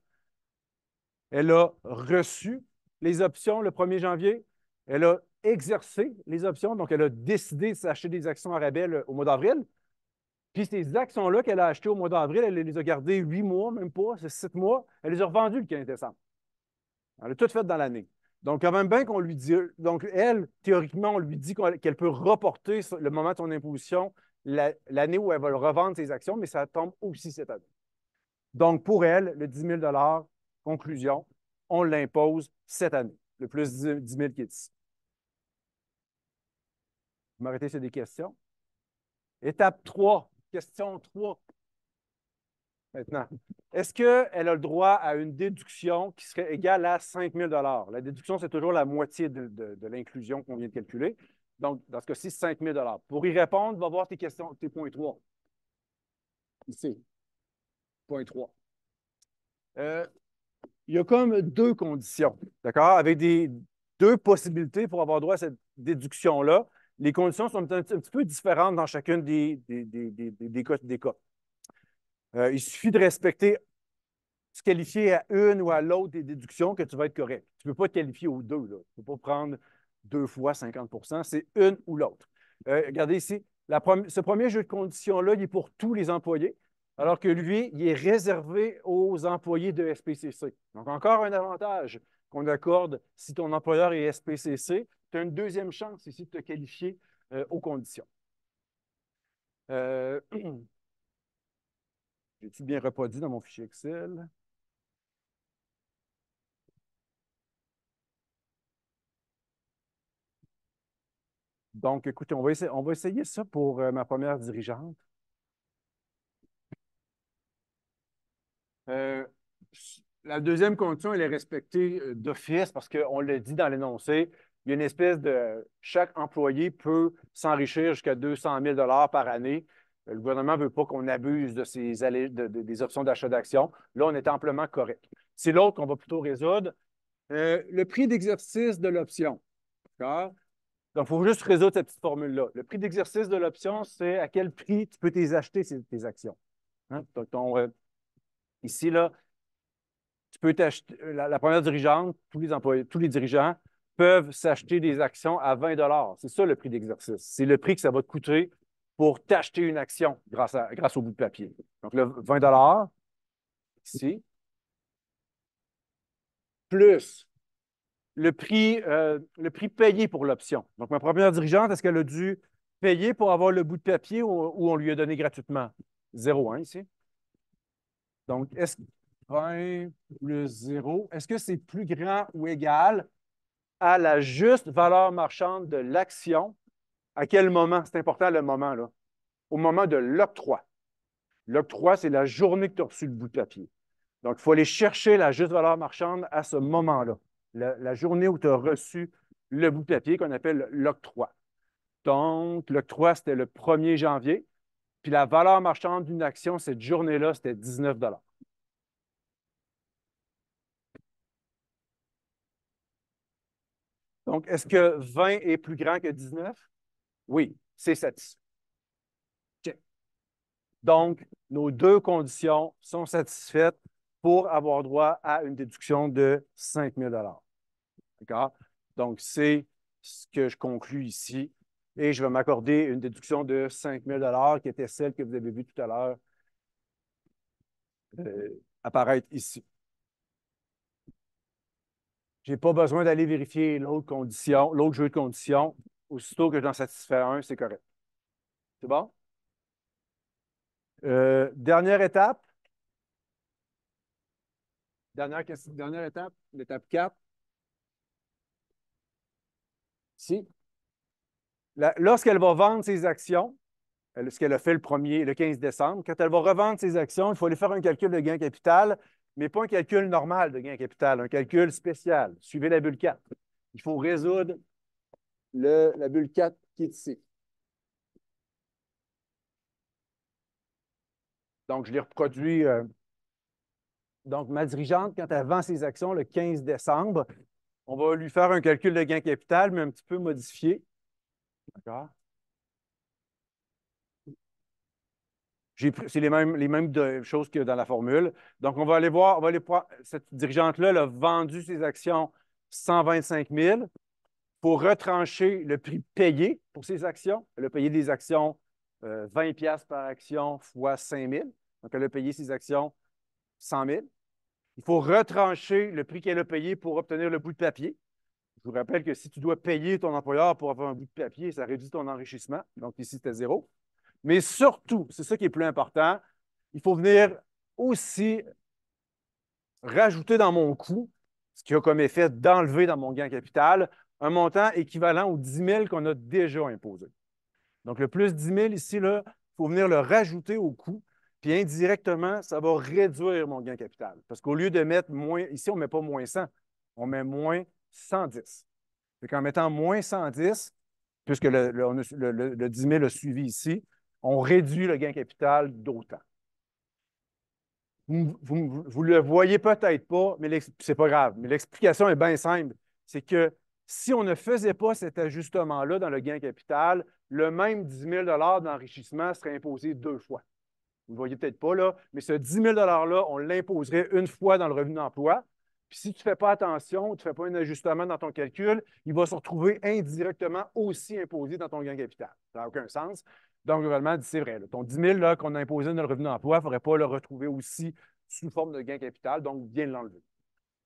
Elle a reçu les options le 1er janvier. Elle a exercé les options. Donc, elle a décidé de s'acheter des actions à rabais au mois d'avril. Puis ces actions-là qu'elle a achetées au mois d'avril, elle les a gardées 8 mois, même pas, c'est 7 mois. Elle les a revendues le 15 décembre. Elle a tout fait dans l'année. Donc, quand même bien qu'on lui dit, donc elle, théoriquement, on lui dit qu'elle peut reporter le moment de son imposition l'année où elle va revendre ses actions, mais ça tombe aussi cette année. Donc, pour elle, le 10 000 conclusion, on l'impose cette année, le plus 10 000 qui est ici. Vous m'arrêtez sur des questions? Étape 3, question 3. Maintenant, est-ce qu'elle a le droit à une déduction qui serait égale à 5 000 La déduction, c'est toujours la moitié de l'inclusion qu'on vient de calculer. Donc, dans ce cas-ci, 5 000 Pour y répondre, va voir tes questions, tes points 3. Ici, point 3. Il y a comme deux conditions, d'accord? Avec deux possibilités pour avoir droit à cette déduction-là. Les conditions sont un petit peu différentes dans chacune des cas. Il suffit de respecter, se qualifier à une ou à l'autre des déductions que tu vas être correct. Tu ne peux pas te qualifier aux deux. Là. Tu ne peux pas prendre 2 fois 50 c'est une ou l'autre. Regardez ici, ce premier jeu de conditions-là, il est pour tous les employés, alors que lui, il est réservé aux employés de SPCC. Donc, encore un avantage qu'on accorde si ton employeur est SPCC. Tu as une deuxième chance ici de te qualifier aux conditions. J'ai-tu bien reproduit dans mon fichier Excel? Donc, écoutez, on va essayer ça pour ma première dirigeante. Euh, la deuxième condition, elle est respectée d'office parce qu'on l'a dit dans l'énoncé, il y a une espèce de... Chaque employé peut s'enrichir jusqu'à 200 000 par année. Le gouvernement ne veut pas qu'on abuse de des options d'achat d'actions. Là, on est amplement correct. C'est l'autre qu'on va plutôt résoudre. Le prix d'exercice de l'option. D'accord? Donc, il faut juste résoudre cette petite formule-là. Le prix d'exercice de l'option, c'est à quel prix tu peux acheter tes actions. Hein? Donc, ici, là, tu peux t'acheter, la première dirigeante, tous les employés, tous les dirigeants peuvent s'acheter des actions à 20 $. C'est ça le prix d'exercice. C'est le prix que ça va te coûter pour t'acheter une action grâce au bout de papier. Donc, le 20 ici, plus le prix payé pour l'option. Donc, ma première dirigeante, est-ce qu'elle a dû payer pour avoir le bout de papier ou on lui a donné gratuitement? 0,1 ici. Donc, est-ce que 20 plus 0, est-ce que c'est plus grand ou égal à la juste valeur marchande de l'action? À quel moment? C'est important le moment, là. Au moment de l'octroi. L'octroi, c'est la journée que tu as reçu le bout de papier. Donc, il faut aller chercher la juste valeur marchande à ce moment-là. La journée où tu as reçu le bout de papier qu'on appelle l'octroi. Donc, l'octroi, c'était le 1er janvier. Puis la valeur marchande d'une action, cette journée-là, c'était 19 $. Donc, est-ce que 20 est plus grand que 19? Oui, c'est satisfait. Check. Donc, nos deux conditions sont satisfaites pour avoir droit à une déduction de 5 000 $. D'accord? Donc, c'est ce que je conclus ici. Et je vais m'accorder une déduction de 5 000 qui était celle que vous avez vue tout à l'heure apparaître ici. Je n'ai pas besoin d'aller vérifier l'autre condition, l'autre jeu de conditions. Aussitôt que j'en satisfais un, c'est correct. C'est bon? Dernière étape. Dernière étape, l'étape 4. Ici. Lorsqu'elle va vendre ses actions, ce qu'elle a fait le 15 décembre, quand elle va revendre ses actions, il faut aller faire un calcul de gain capital, mais pas un calcul normal de gain capital, un calcul spécial. Suivez la bulle 4. Il faut résoudre la bulle 4 qui est ici. Donc, je l'ai reproduit. Donc, ma dirigeante, quand elle vend ses actions le 15 décembre, on va lui faire un calcul de gain capital, mais un petit peu modifié. D'accord? C'est les mêmes choses que dans la formule. Donc, on va aller voir, cette dirigeante-là elle a vendu ses actions 125 000 pour retrancher le prix payé pour ses actions. Elle a payé des actions 20 $ par action fois 5 000. Donc, elle a payé ses actions 100 000. Il faut retrancher le prix qu'elle a payé pour obtenir le bout de papier. Je vous rappelle que si tu dois payer ton employeur pour avoir un bout de papier, ça réduit ton enrichissement. Donc, ici, c'était 0. Mais surtout, c'est ça qui est plus important, il faut venir aussi rajouter dans mon coût, ce qui a comme effet d'enlever dans mon gain capital, un montant équivalent aux 10 000 qu'on a déjà imposé. Donc, le plus 10 000 ici, il faut venir le rajouter au coût, puis indirectement, ça va réduire mon gain capital. Parce qu'au lieu de mettre moins, ici, on ne met pas moins 100, on met moins 110. Fait qu'en mettant moins 110, puisque le 10 000 a suivi ici, on réduit le gain capital d'autant. Vous le voyez peut-être pas, mais c'est pas grave. Mais l'explication est bien simple. C'est que si on ne faisait pas cet ajustement-là dans le gain capital, le même 10 000 d'enrichissement serait imposé deux fois. Vous ne le voyez peut-être pas là, mais ce 10 000 $-là, on l'imposerait une fois dans le revenu d'emploi. Puis si tu ne fais pas attention, tu ne fais pas un ajustement dans ton calcul, il va se retrouver indirectement aussi imposé dans ton gain capital. Ça n'a aucun sens. Donc, le gouvernement dit c'est vrai, là, ton 10 000 là, qu'on a imposé dans le revenu d'emploi, il ne faudrait pas le retrouver aussi sous forme de gain capital, donc viens l'enlever.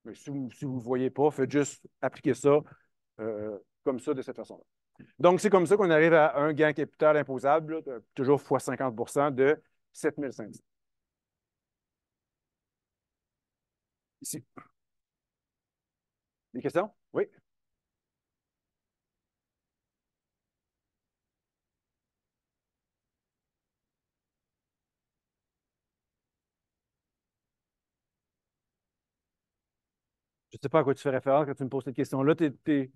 Mais si vous ne le voyez pas, faites juste appliquer ça comme ça, de cette façon-là. Donc, c'est comme ça qu'on arrive à un gain capital imposable, là, toujours fois 50 de 7 500. Ici. Des questions? Oui. sais pas à quoi tu fais référence quand tu me poses cette question-là. T'es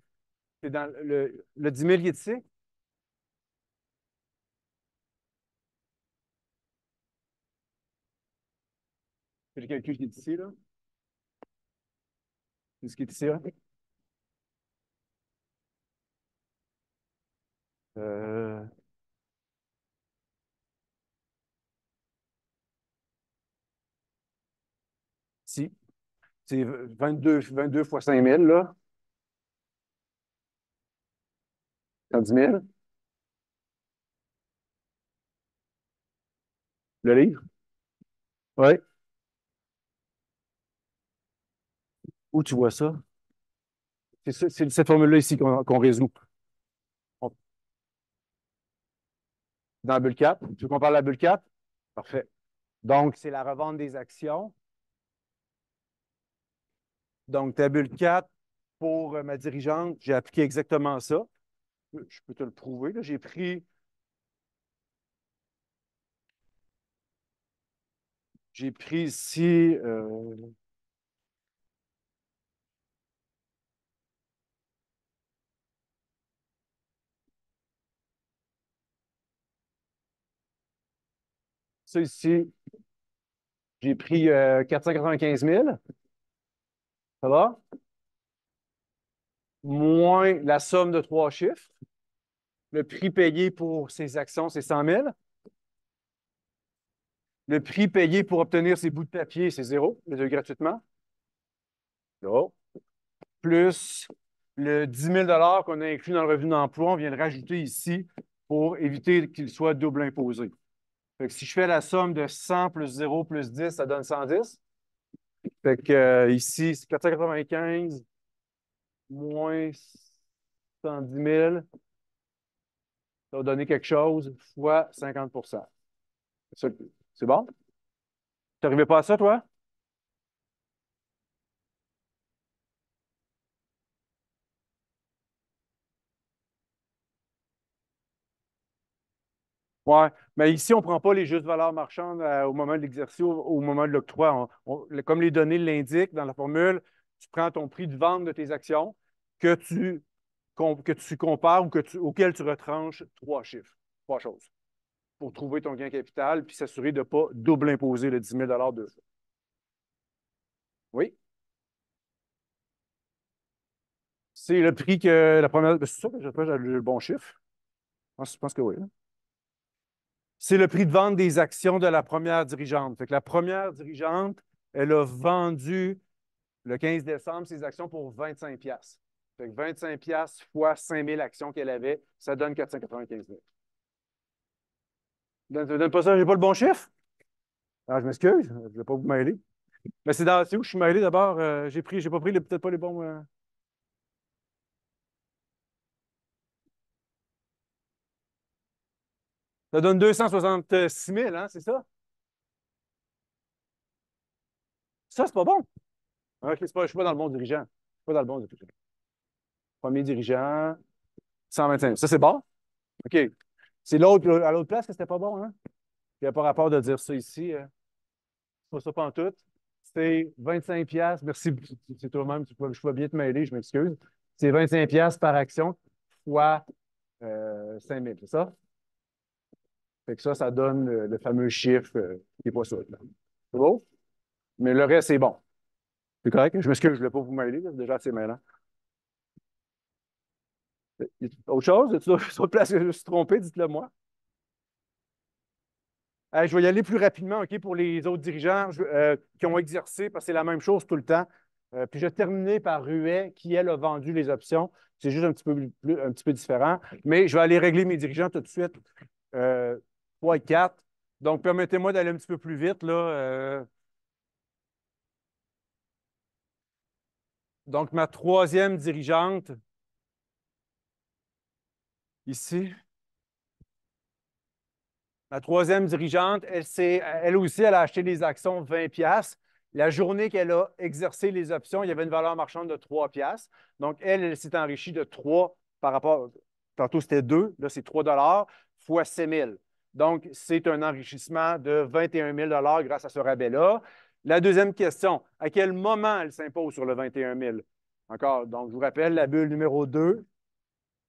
dans le 10 000 qui est ici? C'est le calcul qui est ici, là. C'est ce qui est ici, là. Euh, si. C'est 22 fois 5 000, là. 110 000. Le livre? Oui. Où tu vois ça? C'est cette formule-là ici qu'on résout. On- Dans la bulle 4. Tu veux qu'on parle de la bulle 4? Parfait. Donc, c'est la revente des actions. Donc, ta bulle 4 pour ma dirigeante, j'ai appliqué exactement ça. Je peux te le prouver, là. J'ai pris ici, ça ici, j'ai pris 495 000, ça va? Moins la somme de trois chiffres. Le prix payé pour ces actions, c'est 100 000. Le prix payé pour obtenir ces bouts de papier, c'est zéro, les deux gratuitement. Zéro. Plus le 10 000 qu'on a inclus dans le revenu d'emploi, on vient le rajouter ici pour éviter qu'il soit double imposé. Fait que si je fais la somme de 100 plus 0 plus 10, ça donne 110. Fait que ici, c'est 495 moins 110 000, ça va donner quelque chose fois 50. C'est bon? Tu n'arrivais pas à ça, toi? Ouais, mais ici, on ne prend pas les justes valeurs marchandes au moment de l'exercice, au moment de l'octroi. Comme les données l'indiquent dans la formule, tu prends ton prix de vente de tes actions que tu compares ou auquel tu retranches trois chiffres, trois choses, pour trouver ton gain capital puis s'assurer de ne pas double imposer le 10 000 deux fois. Oui, c'est le prix que la première. Ben, c'est sûr que j'ai le bon chiffre. Je pense que oui, hein. C'est le prix de vente des actions de la première dirigeante. Fait que la première dirigeante, elle a vendu le 15 décembre ses actions pour 25 piastres. Fait que 25 piastres fois 5 000 actions qu'elle avait, ça donne 495 000. Donne pas ça, j'ai pas le bon chiffre? Ah, je m'excuse, je ne vais pas vous mêler. Mais c'est où je suis mêlé d'abord. J'ai pas pris peut-être pas les bons. Ça donne 266 000, hein, c'est ça? Ça, c'est pas bon. OK, je ne suis pas dans le bon dirigeant. Je ne suis pas dans le bon dirigeant. Premier dirigeant, 125 000. Ça, c'est bon? OK. C'est l'autre, à l'autre place que c'était pas bon, hein? Il n'y a pas rapport de dire ça ici. C'est pas ça pantoute. C'est 25 piastres. Merci, c'est toi-même. Je peux bien te mêler, je m'excuse. C'est 25 piastres par action fois 5 000, c'est ça? Fait que ça donne le fameux chiffre qui n'est pas ça, là. C'est beau? Mais le reste, c'est bon. C'est correct? Je m'excuse, je ne voulais pas vous mêler, là, c'est déjà assez mêlant. Autre chose? Y a autre place que je me suis trompé? Dites-le moi. Je vais y aller plus rapidement, OK, pour les autres dirigeants qui ont exercé, parce que c'est la même chose tout le temps. Puis je vais terminer par Ruet, qui, elle, a vendu les options. C'est juste un petit peu différent. Mais je vais aller régler mes dirigeants tout de suite. 3 et 4. Donc, permettez-moi d'aller un petit peu plus vite, là. Donc, ma troisième dirigeante, ici, ma troisième dirigeante, elle aussi, elle a acheté les actions 20 piastres. La journée qu'elle a exercé les options, il y avait une valeur marchande de 3 piastres. Donc, elle s'est enrichie de 3 par rapport, tantôt c'était 2, là c'est 3 fois 7 000. Donc, c'est un enrichissement de 21 000 grâce à ce rabais-là. La deuxième question, à quel moment elle s'impose sur le 21 000? Encore, donc je vous rappelle, la bulle numéro 2,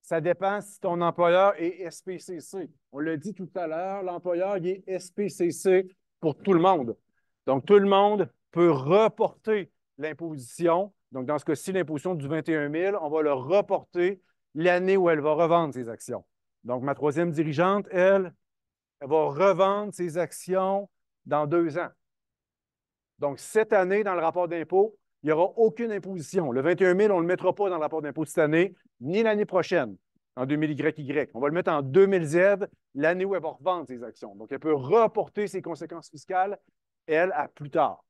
ça dépend si ton employeur est SPCC. On l'a dit tout à l'heure, l'employeur il est SPCC pour tout le monde. Donc, tout le monde peut reporter l'imposition. Donc, dans ce cas-ci, l'imposition du 21 000, on va le reporter l'année où elle va revendre ses actions. Donc, ma troisième dirigeante, elle va revendre ses actions dans 2 ans. Donc, cette année, dans le rapport d'impôt, il n'y aura aucune imposition. Le 21 000, on ne le mettra pas dans le rapport d'impôt de cette année, ni l'année prochaine, en 2000YY. On va le mettre en 2000Z, l'année où elle va revendre ses actions. Donc, elle peut reporter ses conséquences fiscales, elle, à plus tard.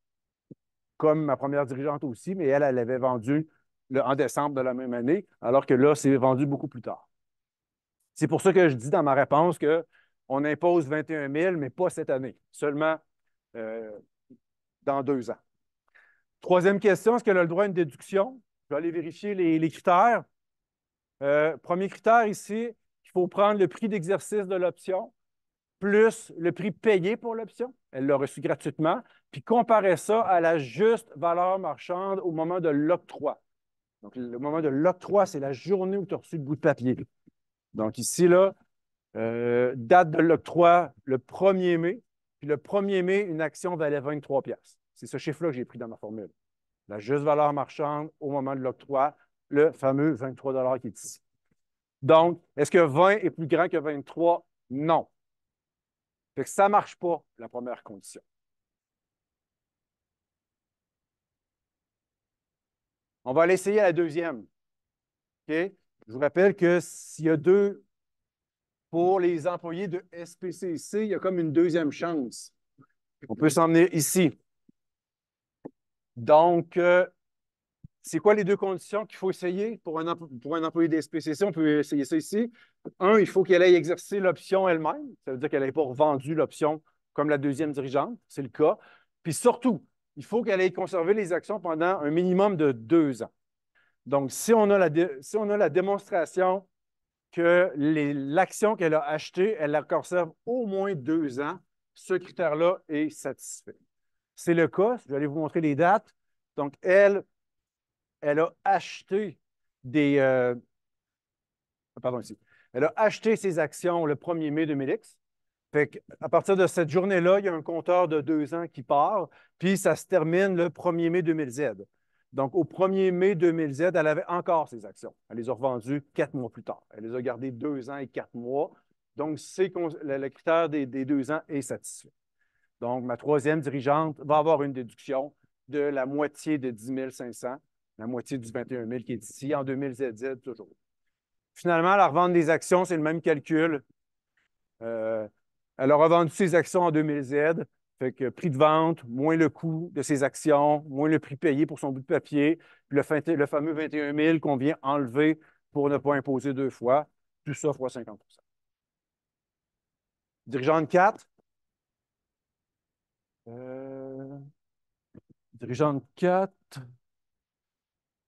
Comme ma première dirigeante aussi, mais elle avait vendu en décembre de la même année, alors que là, c'est vendu beaucoup plus tard. C'est pour ça que je dis dans ma réponse qu'on impose 21 000, mais pas cette année, seulement dans 2 ans. Troisième question, est-ce qu'elle a le droit à une déduction? Je vais aller vérifier les critères. Premier critère ici, il faut prendre le prix d'exercice de l'option plus le prix payé pour l'option. Elle l'a reçu gratuitement. Puis comparer ça à la juste valeur marchande au moment de l'octroi. Donc, le moment de l'octroi, c'est la journée où tu as reçu le bout de papier. Donc, ici, là, date de l'octroi, le 1er mai. Puis le 1er mai, une action valait 23 piastres. C'est ce chiffre-là que j'ai pris dans ma formule. La juste valeur marchande au moment de l'octroi, le fameux 23 qui est ici. Donc, est-ce que 20 est plus grand que 23? Non. Fait que ça ne marche pas, la première condition. On va aller essayer la deuxième. OK? Je vous rappelle que s'il y a deux pour les employés de SPCC, il y a comme une deuxième chance. On peut s'emmener ici. Donc, c'est quoi les deux conditions qu'il faut essayer pour un employé de SPCC? On peut essayer ça ici. Un, il faut qu'elle ait exercé l'option elle-même. Ça veut dire qu'elle n'ait pas revendu l'option comme la deuxième dirigeante. C'est le cas. Puis surtout, il faut qu'elle ait conservé les actions pendant un minimum de 2 ans. Donc, si on a la démonstration que l'action qu'elle a achetée, elle la conserve au moins 2 ans, ce critère-là est satisfait. C'est le cas. Je vais aller vous montrer les dates. Donc, elle a acheté pardon, ici. Elle a acheté ses actions le 1er mai 2000X. Fait à partir de cette journée-là, il y a un compteur de 2 ans qui part, puis ça se termine le 1er mai 2000Z. Donc, au 1er mai 2000Z, elle avait encore ses actions. Elle les a revendues 4 mois plus tard. Elle les a gardées 2 ans et 4 mois. Donc, le critère des 2 ans est satisfait. Donc, ma troisième dirigeante va avoir une déduction de la moitié de 10 500, la moitié du 21 000 qui est ici, en 2000ZZ toujours. Finalement, la revente des actions, c'est le même calcul. Elle a revendu ses actions en 2000Z, fait que prix de vente, moins le coût de ses actions, moins le prix payé pour son bout de papier, puis le fameux 21 000 qu'on vient enlever pour ne pas imposer 2 fois, tout ça fois 50 %. Dirigeante 4. Dirigeante 4.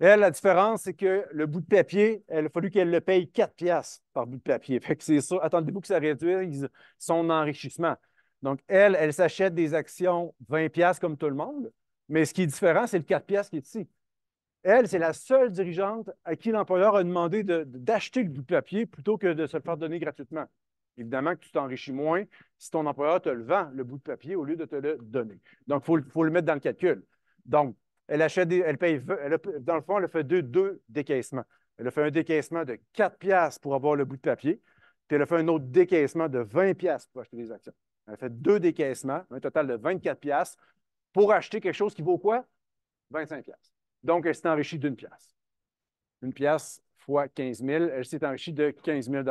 Elle, la différence, c'est que le bout de papier, il a fallu qu'elle le paye 4 piastres par bout de papier. Fait que c'est ça. Attendez-vous que ça réduise son enrichissement. Donc, elle s'achète des actions 20 piastres comme tout le monde, mais ce qui est différent, c'est le 4 piastres qui est ici. Elle, c'est la seule dirigeante à qui l'employeur a demandé d'acheter le bout de papier plutôt que de se le faire donner gratuitement. Évidemment que tu t'enrichis moins si ton employeur te le vend, le bout de papier, au lieu de te le donner. Donc, il faut le mettre dans le calcul. Donc, elle achète elle paye, dans le fond, elle a fait deux décaissements. Elle a fait un décaissement de 4 piastres pour avoir le bout de papier, puis elle a fait un autre décaissement de 20 piastres pour acheter des actions. Elle a fait 2 décaissements, un total de 24 piastres, pour acheter quelque chose qui vaut quoi? 25 piastres. Donc, elle s'est enrichie d'1 piastre. 1 piastre fois 15 000, elle s'est enrichie de 15 000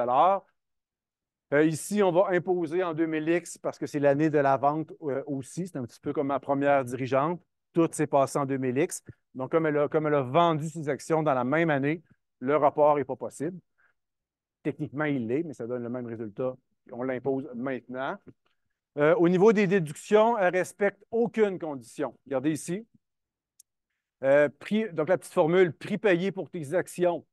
ici, on va imposer en 2000X parce que c'est l'année de la vente aussi. C'est un petit peu comme ma première dirigeante. Tout s'est passé en 2000X. Donc, comme elle a vendu ses actions dans la même année, le rapport n'est pas possible. Techniquement, il l'est, mais ça donne le même résultat. On l'impose maintenant. Au niveau des déductions, elle ne respecte aucune condition. Regardez ici. Donc, la petite formule, prix payé pour tes actions,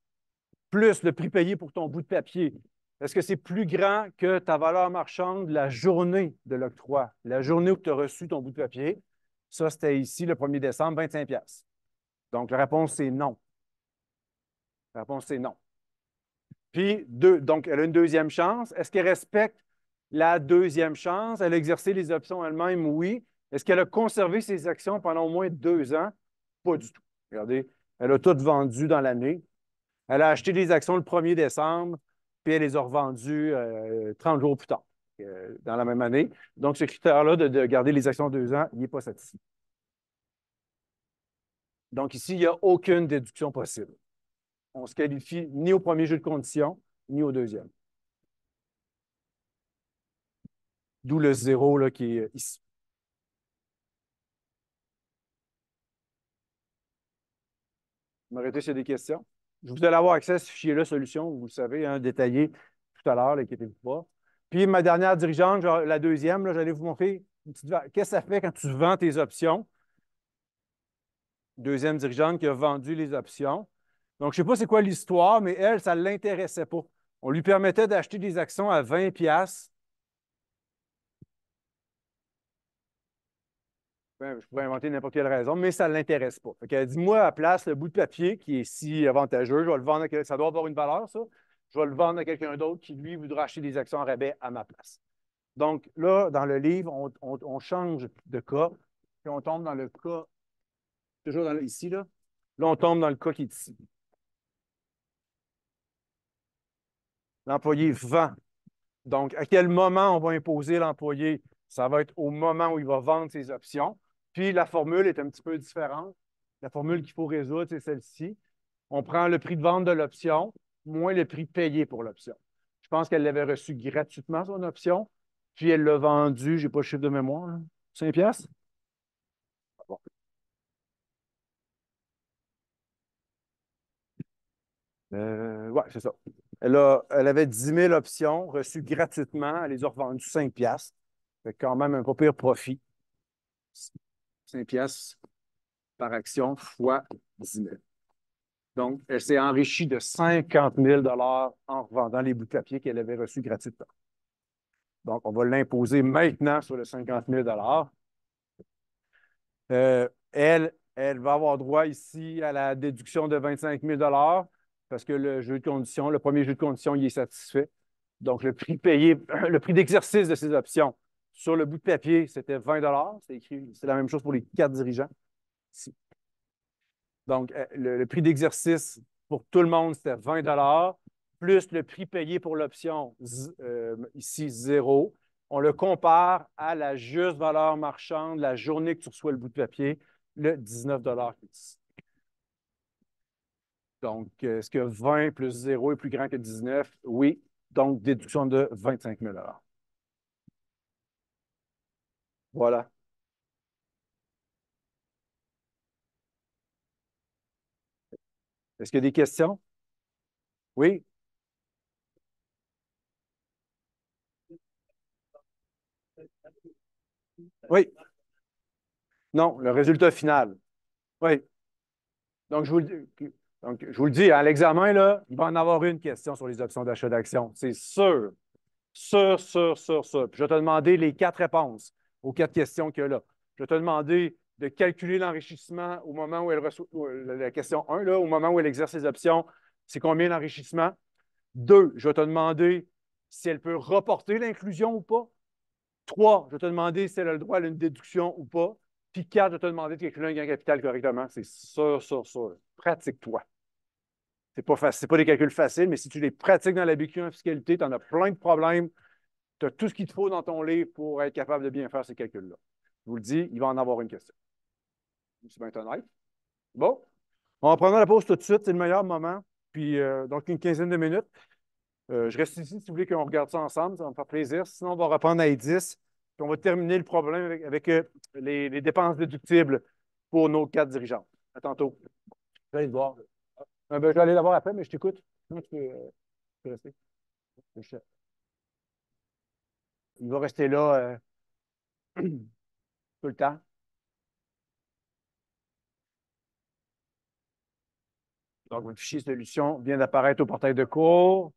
plus le prix payé pour ton bout de papier. Est-ce que c'est plus grand que ta valeur marchande la journée de l'octroi, la journée où tu as reçu ton bout de papier? Ça, c'était ici, le 1er décembre, 25 piastres. Donc, la réponse, c'est non. La réponse, c'est non. Puis, donc, elle a une deuxième chance. Est-ce qu'elle respecte la deuxième chance? Elle a exercé les options elle-même? Oui. Est-ce qu'elle a conservé ses actions pendant au moins 2 ans? Pas du tout. Regardez, elle a tout vendu dans l'année. Elle a acheté des actions le 1er décembre, puis elle les a revendues 30 jours plus tard, dans la même année. Donc, ce critère-là de garder les actions 2 ans, il n'est pas satisfait. Donc, ici, il n'y a aucune déduction possible. On ne se qualifie ni au premier jeu de condition, ni au deuxième. D'où le zéro là, qui est ici. M'arrêtez s'il y a des questions. Vous allez avoir accès à ce fichier-là, solution, vous le savez, hein, détaillé tout à l'heure, inquiétez-vous pas. Puis ma dernière dirigeante, la deuxième, j'allais vous montrer qu'est-ce que ça fait quand tu vends tes options. Deuxième dirigeante qui a vendu les options. Donc, je ne sais pas c'est quoi l'histoire, mais elle, ça ne l'intéressait pas. On lui permettait d'acheter des actions à 20 piastres. Ben, je pourrais inventer n'importe quelle raison, mais ça ne l'intéresse pas. Elle a dit, moi, à la place, le bout de papier qui est si avantageux, je vais le vendre ça doit avoir une valeur, ça. Je vais le vendre à quelqu'un d'autre qui, lui, voudra acheter des actions en rabais à ma place. Donc, là, dans le livre, on change de cas, puis on tombe dans le cas, toujours ici, là. Là, on tombe dans le cas qui est ici. L'employé vend. Donc, à quel moment on va imposer l'employé? Ça va être au moment où il va vendre ses options. Puis, la formule est un petit peu différente. La formule qu'il faut résoudre, c'est celle-ci. On prend le prix de vente de l'option moins le prix payé pour l'option. Je pense qu'elle l'avait reçu gratuitement, son option, puis elle l'a vendu, je n'ai pas le chiffre de mémoire, là, 5 piastres. Bon. Ouais, c'est ça. Elle avait 10 000 options reçues gratuitement. Elle les a revendues 5 piastres. Fait quand même un pas pire profit. 5 piastres par action fois 10 000. Donc, elle s'est enrichie de 50 000 en revendant les bouts de papier qu'elle avait reçus gratuitement. Donc, on va l'imposer maintenant sur le 50 000 elle va avoir droit ici à la déduction de 25 000 parce que le jeu de condition, le premier jeu de condition, il est satisfait. Donc, le prix payé, le prix d'exercice de ces options sur le bout de papier, c'était 20 c'est écrit, c'est la même chose pour les 4 dirigeants. Ici. Donc, le prix d'exercice pour tout le monde, c'était 20 plus le prix payé pour l'option, ici, 0. On le compare à la juste valeur marchande la journée que tu reçois le bout de papier, le 19 qui est ici. Donc, est-ce que 20 plus 0 est plus grand que 19? Oui. Donc, déduction de 25 000 Voilà. Est-ce qu'il y a des questions? Oui? Oui. Non, le résultat final. Oui. Donc, je vous le dis, à l'examen, là, il va en avoir une question sur les options d'achat d'actions. C'est sûr. Sûr, sûr, sûr, sûr. Puis je vais te demander les 4 réponses aux 4 questions qu'il y a là. Je vais te demander de calculer l'enrichissement au moment où elle reçoit la question 1, là, au moment où elle exerce ses options, c'est combien l'enrichissement? 2, je vais te demander si elle peut reporter l'inclusion ou pas. 3, je vais te demander si elle a le droit à une déduction ou pas. Puis 4, je vais te demander de calculer un gain capital correctement. C'est sûr, sûr, sûr. Pratique-toi. C'est pas des calculs faciles, mais si tu les pratiques dans la BQ en fiscalité, tu en as plein de problèmes. Tu as tout ce qu'il te faut dans ton livre pour être capable de bien faire ces calculs-là. Je vous le dis, il va en avoir une question. C'est bien honnête. Bon, on va prendre la pause tout de suite, c'est le meilleur moment. Puis, donc, une quinzaine de minutes. Je reste ici si vous voulez qu'on regarde ça ensemble, ça va me faire plaisir. Sinon, on va reprendre à 10, puis on va terminer le problème avec les dépenses déductibles pour nos 4 dirigeants. À tantôt. Je vais aller te voir. Ben, je vais aller la voir après, mais je t'écoute. Sinon, tu peux rester. Il va rester là tout le temps. Donc, votre fichier solution vient d'apparaître au portail de cours.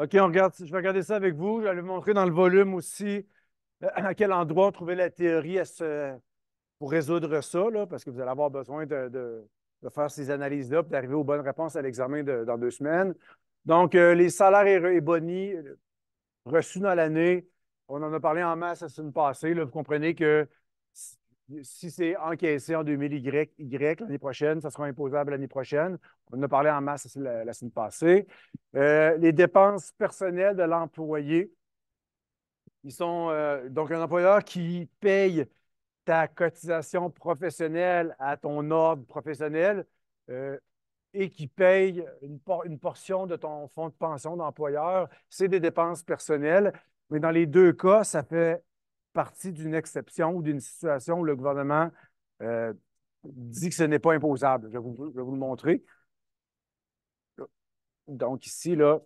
OK, je vais regarder ça avec vous. Je vais vous montrer dans le volume aussi à quel endroit on trouvait la théorie pour résoudre ça, là, parce que vous allez avoir besoin de faire ces analyses-là et d'arriver aux bonnes réponses à l'examen dans 2 semaines. Donc, les salaires et boni reçus dans l'année, on en a parlé en masse la semaine passée. Là, vous comprenez que si c'est encaissé en 2000 Y l'année prochaine, ça sera imposable l'année prochaine. On en a parlé en masse la semaine passée. Les dépenses personnelles de l'employé, ils sont donc un employeur qui paye ta cotisation professionnelle à ton ordre professionnel euh, et qui paye une portion de ton fonds de pension d'employeur, c'est des dépenses personnelles. Mais dans les deux cas, ça fait partie d'une exception ou d'une situation où le gouvernement euh, dit que ce n'est pas imposable. Je vais vous le montrer. Donc ici, là,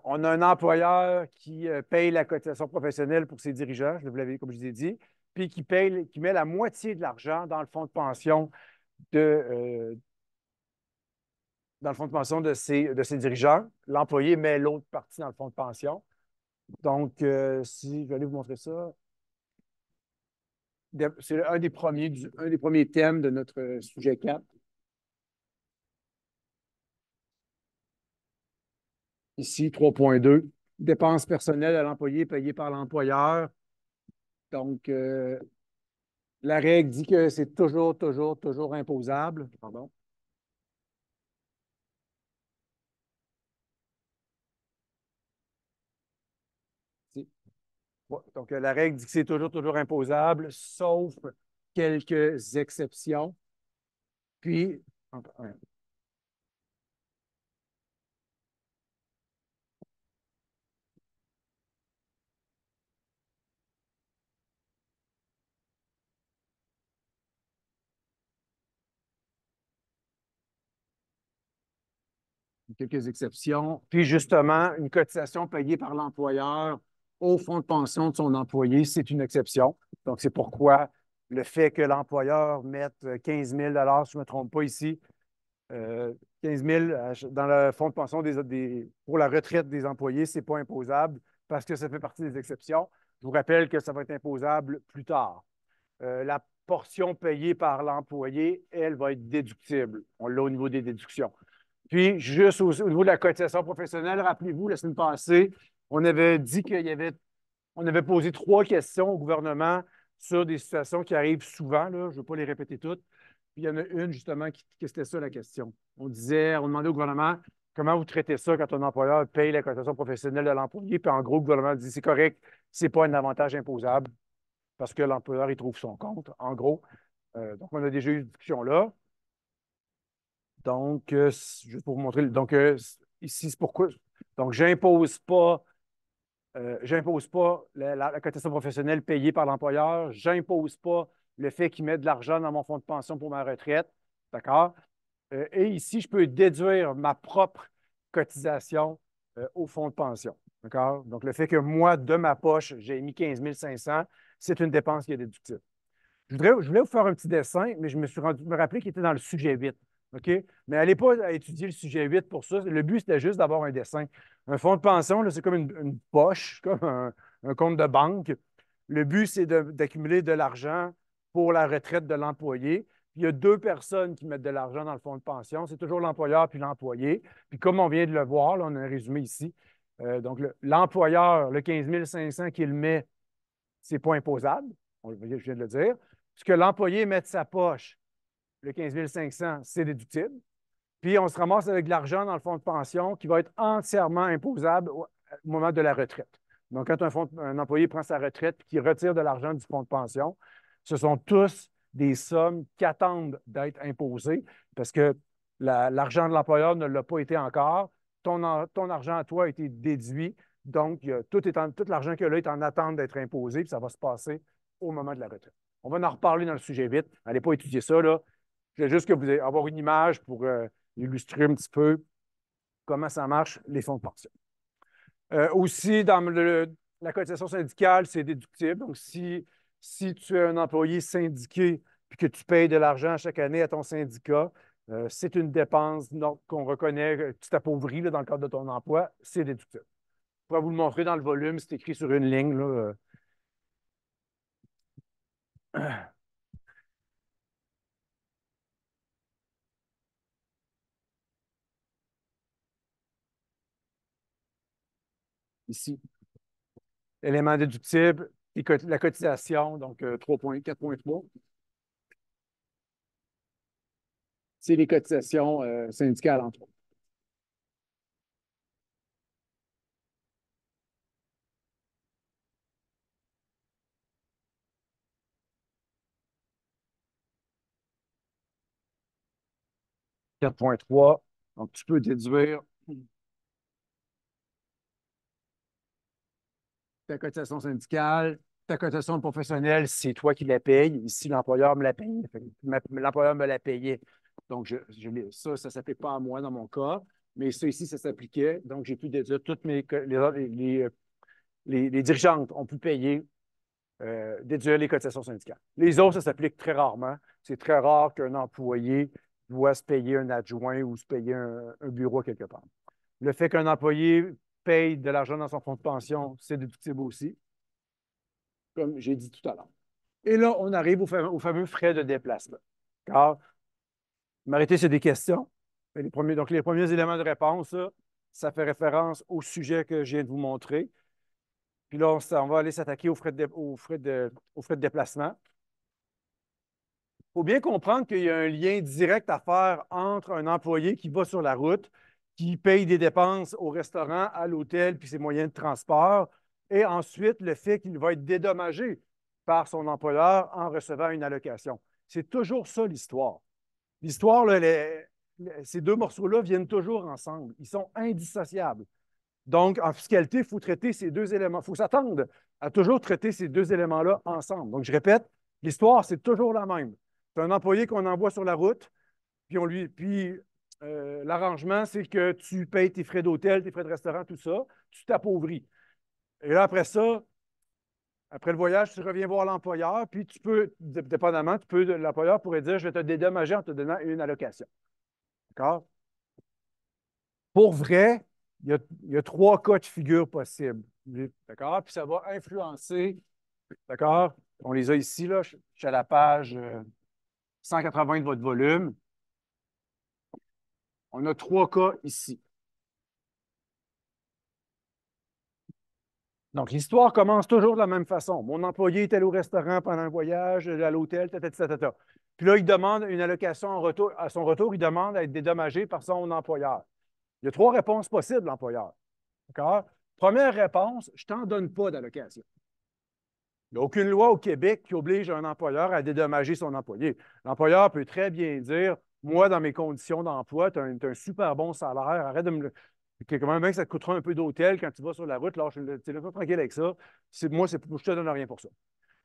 on a un employeur qui paye la cotisation professionnelle pour ses dirigeants, je vous l'avais, comme je vous ai dit, puis qui met la moitié de l'argent de, dans le fonds de pension de ses dirigeants. L'employé met l'autre partie dans le fonds de pension. Donc, si je vais aller vous montrer ça, c'est un des premiers thèmes de notre sujet 4. Ici, 3.2, dépenses personnelles à l'employé payées par l'employeur. Donc, la règle dit que c'est toujours imposable. Pardon. Si. Ouais, donc, la règle dit que c'est toujours imposable, sauf quelques exceptions. Puis, quelques exceptions. Puis justement, une cotisation payée par l'employeur au fonds de pension de son employé, c'est une exception. Donc, c'est pourquoi le fait que l'employeur mette 15 000 si je ne me trompe pas ici, 15 000 dans le fonds de pension pour la retraite des employés, ce n'est pas imposable parce que ça fait partie des exceptions. Je vous rappelle que ça va être imposable plus tard. La portion payée par l'employé, elle, va être déductible. On l'a au niveau des déductions. Puis, juste au niveau de la cotisation professionnelle, rappelez-vous, la semaine passée, on avait dit on avait posé 3 questions au gouvernement sur des situations qui arrivent souvent. Là, je ne vais pas les répéter toutes. Puis, il y en a une, justement, que c'était ça la question. On demandait au gouvernement comment vous traitez ça quand un employeur paye la cotisation professionnelle de l'employé. Puis, en gros, le gouvernement dit c'est correct, ce n'est pas un avantage imposable parce que l'employeur, il trouve son compte, en gros. Donc, on a déjà eu cette discussion-là. Donc, juste pour vous montrer, donc ici, c'est pourquoi. Donc, j'impose pas la cotisation professionnelle payée par l'employeur. J'impose pas le fait qu'il mette de l'argent dans mon fonds de pension pour ma retraite. D'accord? Et ici, je peux déduire ma propre cotisation au fonds de pension. D'accord? Donc, le fait que moi, de ma poche, j'ai mis 15 500, c'est une dépense qui est déductible. Je voulais vous faire un petit dessin, mais je me rappelais qu'il était dans le sujet 8. OK? Mais n'allez pas à étudier le sujet 8 pour ça. Le but, c'était juste d'avoir un dessin. Un fonds de pension, c'est comme une poche, comme un compte de banque. Le but, c'est d'accumuler de l'argent pour la retraite de l'employé. Puis il y a 2 personnes qui mettent de l'argent dans le fonds de pension. C'est toujours l'employeur puis l'employé. Puis comme on vient de le voir, là, on a un résumé ici. Donc, l'employeur, le 15 500 qu'il met, c'est pas imposable. Je viens de le dire. Ce que l'employé met de sa poche, le 15 500, c'est déductible. Puis on se ramasse avec de l'argent dans le fonds de pension qui va être entièrement imposable au moment de la retraite. Donc, quand un employé prend sa retraite et qu'il retire de l'argent du fonds de pension, ce sont tous des sommes qui attendent d'être imposées parce que l'argent de l'employeur ne l'a pas été encore. Ton argent à toi a été déduit. Donc, tout l'argent qu'il y a là est en attente d'être imposé, puis ça va se passer au moment de la retraite. On va en reparler dans le sujet vite. Allez pas étudier ça, là. Je veux juste que vous ayez avoir une image pour illustrer un petit peu comment ça marche, les fonds de pension. Aussi, dans la cotisation syndicale, c'est déductible. Donc, si tu es un employé syndiqué et que tu payes de l'argent chaque année à ton syndicat, C'est une dépense qu'on reconnaît, tu t'appauvris dans le cadre de ton emploi, c'est déductible. Je pourrais vous le montrer dans le volume, c'est écrit sur une ligne. Là. Ici, élément déductible, la cotisation, donc 4,3. C'est les cotisations syndicales, entre autres. « 4,3. Donc, tu peux déduire ta cotisation syndicale, ta cotisation professionnelle, c'est toi qui la payes. Ici, l'employeur me la paye. L'employeur me la payait. Donc, ça ne s'applique pas à moi dans mon cas, mais ça ici, ça s'appliquait. Donc, j'ai pu déduire toutes les dirigeantes ont pu payer, déduire les cotisations syndicales. Les autres, ça s'applique très rarement. C'est très rare qu'un employé doit se payer un adjoint ou se payer un bureau quelque part. Le fait qu'un employé paye de l'argent dans son fonds de pension, c'est déductible aussi, comme j'ai dit tout à l'heure. Et là, on arrive aux fameux frais de déplacement. Car, m'arrêter, c'est des questions. Donc, les premiers éléments de réponse, là, ça fait référence au sujet que je viens de vous montrer. Puis là, on va aller s'attaquer aux frais de déplacement. Il faut bien comprendre qu'il y a un lien direct à faire entre un employé qui va sur la route, qui paye des dépenses au restaurant, à l'hôtel, puis ses moyens de transport, et ensuite le fait qu'il va être dédommagé par son employeur en recevant une allocation. C'est toujours ça l'histoire. L'histoire, là, ces deux morceaux-là viennent toujours ensemble. Ils sont indissociables. Donc, en fiscalité, il faut traiter ces deux éléments. Il faut s'attendre à toujours traiter ces deux éléments-là ensemble. Donc, je répète, l'histoire, c'est toujours la même. C'est un employé qu'on envoie sur la route, puis l'arrangement, c'est que tu payes tes frais d'hôtel, tes frais de restaurant, tout ça, tu t'appauvris. Et là, après ça, après le voyage, tu reviens voir l'employeur, puis tu peux, dépendamment, l'employeur pourrait dire, je vais te dédommager en te donnant une allocation. D'accord? Pour vrai, il y a trois cas de figure possibles. D'accord? Puis ça va influencer. D'accord? On les a ici, là. Je suis à la page 180 de votre volume. On a trois cas ici. Donc, l'histoire commence toujours de la même façon. Mon employé est allé au restaurant pendant un voyage, à l'hôtel, ta. Puis là, il demande une allocation en retour. À son retour, il demande à être dédommagé par son employeur. Il y a trois réponses possibles, l'employeur. D'accord? Première réponse, je ne t'en donne pas d'allocation. Il n'y a aucune loi au Québec qui oblige un employeur à dédommager son employé. L'employeur peut très bien dire, moi, dans mes conditions d'emploi, tu as un super bon salaire, arrête de me le. Quand même bien que ça te coûtera un peu d'hôtel quand tu vas sur la route, là, tu es pas tranquille avec ça. Moi, je ne te donne rien pour ça.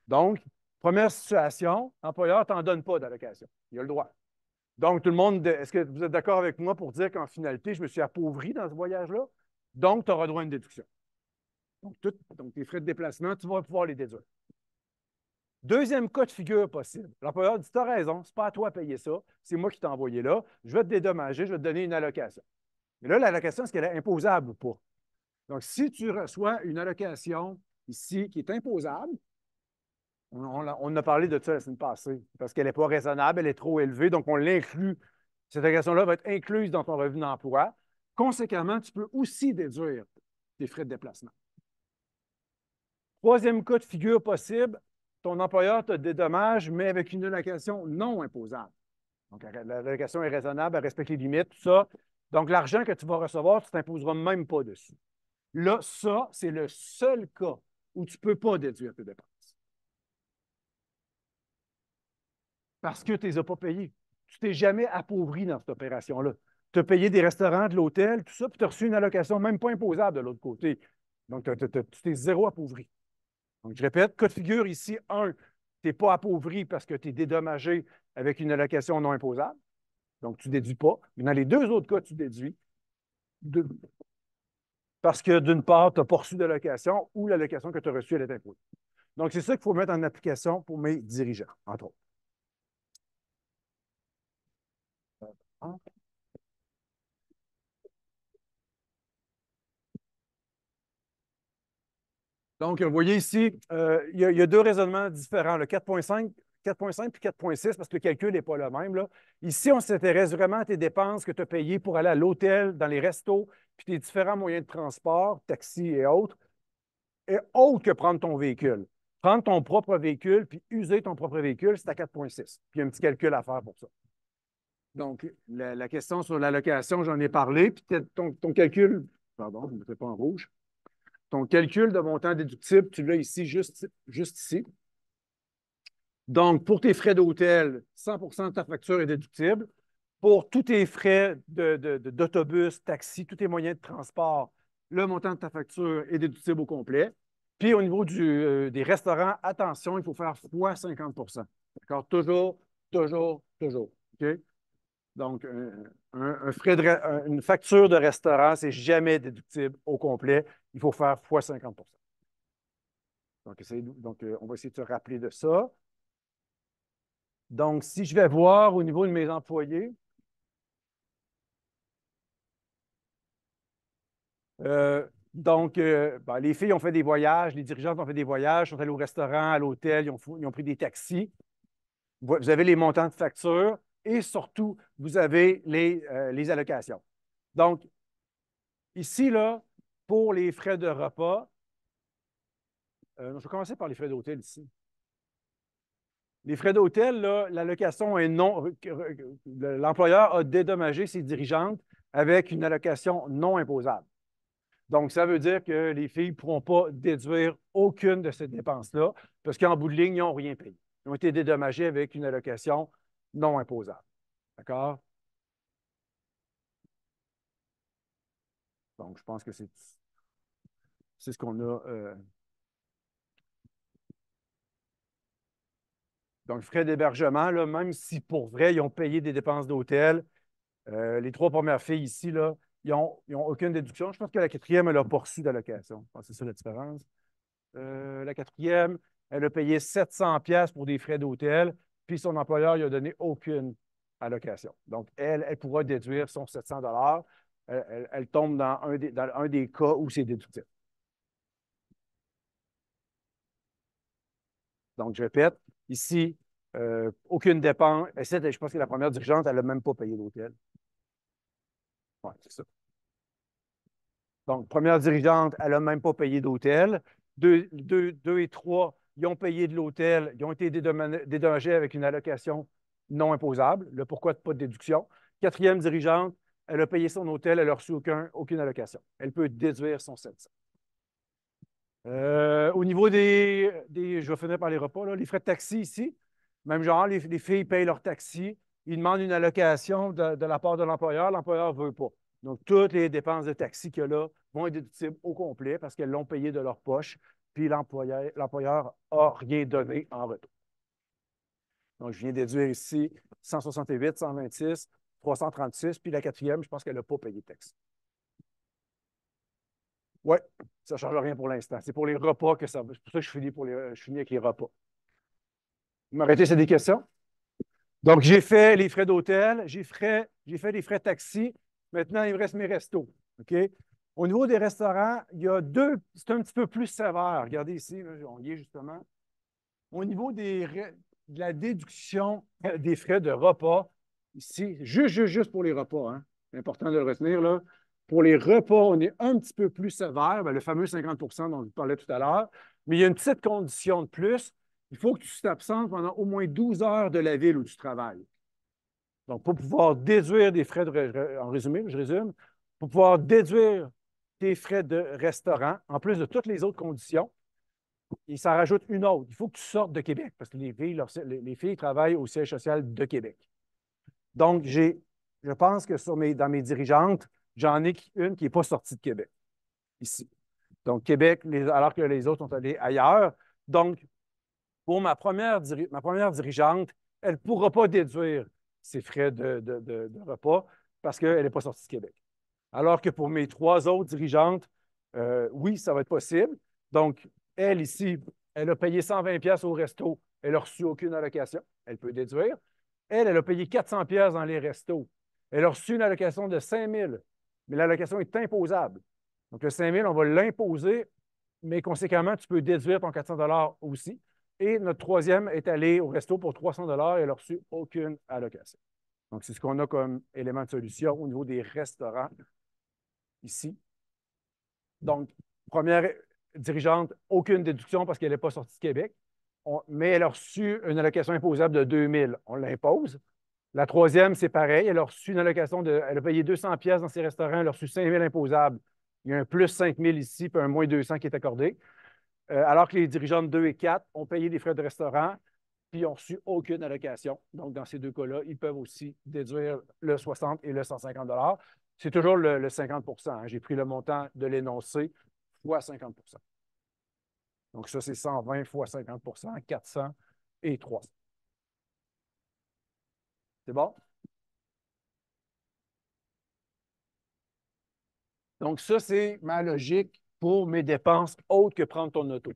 Donc, première situation, l'employeur ne t'en donne pas d'allocation. Il a le droit. Donc, tout le monde, est-ce que vous êtes d'accord avec moi pour dire qu'en finalité, je me suis appauvri dans ce voyage-là? Donc, tu auras droit à une déduction. Donc, tes frais de déplacement, tu vas pouvoir les déduire. Deuxième cas de figure possible. L'employeur dit, tu as raison, ce n'est pas à toi de payer ça, c'est moi qui t'ai envoyé là, je vais te dédommager, je vais te donner une allocation. Mais là, l'allocation, est-ce qu'elle est imposable ou pas? Donc, si tu reçois une allocation ici qui est imposable, on a parlé de ça la semaine passée, parce qu'elle n'est pas raisonnable, elle est trop élevée, donc on l'inclut. Cette allocation-là va être incluse dans ton revenu d'emploi. Conséquemment, tu peux aussi déduire tes frais de déplacement. Troisième cas de figure possible, ton employeur te dédommage, mais avec une allocation non imposable. Donc, l'allocation est raisonnable, elle respecte les limites, tout ça. Donc, l'argent que tu vas recevoir, tu ne t'imposeras même pas dessus. Là, ça, c'est le seul cas où tu ne peux pas déduire tes dépenses. Parce que tu ne les as pas payés. Tu t'es jamais appauvri dans cette opération-là. Tu as payé des restaurants, de l'hôtel, tout ça, puis tu as reçu une allocation même pas imposable de l'autre côté. Donc, tu t'es zéro appauvri. Donc, je répète, cas de figure ici, un, tu n'es pas appauvri parce que tu es dédommagé avec une allocation non imposable. Donc, tu ne déduis pas. Mais dans les deux autres cas, tu déduis. Parce que d'une part, tu n'as pas reçu d'allocation ou l'allocation que tu as reçue, elle est imposée. Donc, c'est ça qu'il faut mettre en application pour mes dirigeants, entre autres. Donc, vous voyez ici, il y a deux raisonnements différents, le 4,5 puis 4,6, parce que le calcul n'est pas le même, là. Ici, on s'intéresse vraiment à tes dépenses que tu as payées pour aller à l'hôtel, dans les restos, puis tes différents moyens de transport, taxi et autres que prendre ton véhicule. Prendre ton propre véhicule puis user ton propre véhicule, c'est à 4,6. Puis il y a un petit calcul à faire pour ça. Donc, la question sur l'allocation, j'en ai parlé, puis ton calcul, pardon, je ne me fais pas en rouge. Ton calcul de montant déductible, tu l'as ici, juste ici. Donc, pour tes frais d'hôtel, 100 de ta facture est déductible. Pour tous tes frais d'autobus, taxi, tous tes moyens de transport, le montant de ta facture est déductible au complet. Puis au niveau des restaurants, attention, il faut faire fois 50 D'accord? Toujours, toujours, toujours. OK? Donc, une facture de restaurant, c'est jamais déductible au complet. Il faut faire fois 50 Donc, on va essayer de se rappeler de ça. Donc, si je vais voir au niveau de mes employés, les filles ont fait des voyages, les dirigeantes ont fait des voyages, sont allées au restaurant, à l'hôtel, ils ont pris des taxis. Vous avez les montants de facture et surtout, vous avez les allocations. Donc, ici, là, pour les frais de repas, je vais commencer par les frais d'hôtel ici. Les frais d'hôtel, l'allocation est non. L'employeur a dédommagé ses dirigeantes avec une allocation non imposable. Donc, ça veut dire que les filles ne pourront pas déduire aucune de ces dépenses-là parce qu'en bout de ligne, ils n'ont rien payé. Ils ont été dédommagés avec une allocation non imposable. D'accord? Donc, je pense que c'est ce qu'on a. Donc, frais d'hébergement, là, même si pour vrai, ils ont payé des dépenses d'hôtel, les trois premières filles ici, là, ils n'ont aucune déduction. Je pense que la quatrième, elle n'a pas reçu d'allocation. Je pense que c'est ça la différence. La quatrième, elle a payé 700 pièces pour des frais d'hôtel, puis son employeur lui a donné aucune allocation. Donc, elle pourra déduire son 700 elle tombe dans un des cas où c'est déductible. Donc, je répète, ici, aucune dépense. Je pense que la première dirigeante, elle n'a même pas payé d'hôtel. Oui, c'est ça. Donc, première dirigeante, elle n'a même pas payé d'hôtel. Deux et trois, ils ont payé de l'hôtel, ils ont été dédommagés avec une allocation non imposable. Le pourquoi de pas de déduction. Quatrième dirigeante, elle a payé son hôtel, elle n'a reçu aucune allocation. Elle peut déduire son 700. Au niveau je vais finir par les repas, là, les frais de taxi ici, même genre, les filles payent leur taxi, ils demandent une allocation de la part de l'employeur ne veut pas. Donc, toutes les dépenses de taxi qu'il y a là vont être déductibles au complet parce qu'elles l'ont payé de leur poche, puis l'employeur n'a rien donné en retour. Donc, je viens de déduire ici 168, 126, 336, puis la quatrième, je pense qu'elle n'a pas payé de taxi. Oui, ça ne change rien pour l'instant. C'est pour les repas que ça va. C'est pour ça que je finis avec les repas. Vous m'arrêtez, c'est des questions? Donc, j'ai fait les frais d'hôtel, j'ai fait les frais de taxi. Maintenant, il me reste mes restos. OK? Au niveau des restaurants, il y a c'est un petit peu plus sévère. Regardez ici, là, on y est justement. Au niveau de la déduction des frais de repas, ici, juste pour les repas, hein. C'est important de le retenir, là. Pour les repas, on est un petit peu plus sévère, le fameux 50 dont je parlais tout à l'heure. Mais il y a une petite condition de plus. Il faut que tu t'absentes pendant au moins 12 heures de la ville où tu travailles. Donc, pour pouvoir déduire des frais en résumé, je résume, pour pouvoir déduire tes frais de restaurant, en plus de toutes les autres conditions, il s'en rajoute une autre. Il faut que tu sortes de Québec parce que les filles travaillent au siège social de Québec. Donc, je pense que dans mes dirigeantes, j'en ai une qui n'est pas sortie de Québec, ici. Donc, Québec, alors que les autres sont allés ailleurs. Donc, pour ma première dirigeante, elle ne pourra pas déduire ses frais de repas parce qu'elle n'est pas sortie de Québec. Alors que pour mes trois autres dirigeantes, oui, ça va être possible. Donc, elle ici, elle a payé 120 pièces au resto. Elle n'a reçu aucune allocation. Elle peut déduire. Elle a payé 400 pièces dans les restos. Elle a reçu une allocation de 5 000, mais l'allocation est imposable. Donc, le 5 000, on va l'imposer, mais conséquemment, tu peux déduire ton 400 aussi. Et notre troisième est allée au resto pour 300 et elle n'a reçu aucune allocation. Donc, c'est ce qu'on a comme élément de solution au niveau des restaurants ici. Donc, première dirigeante, aucune déduction parce qu'elle n'est pas sortie de Québec, mais elle a reçu une allocation imposable de 2 000. On l'impose. La troisième, c'est pareil. Elle a reçu une allocation elle a payé 200 pièces dans ses restaurants. Elle a reçu 5 000 imposables. Il y a un plus 5 000 ici, puis un moins 200 qui est accordé. Alors que les dirigeantes 2 et 4 ont payé des frais de restaurant, puis n'ont reçu aucune allocation. Donc, dans ces deux cas-là, ils peuvent aussi déduire le 60 et le 150 $. C'est toujours le 50 hein. J'ai pris le montant de l'énoncé fois 50 %. Donc, ça, c'est 120 fois 50 400 et 300. C'est bon? Donc, ça, c'est ma logique pour mes dépenses autres que prendre ton auto.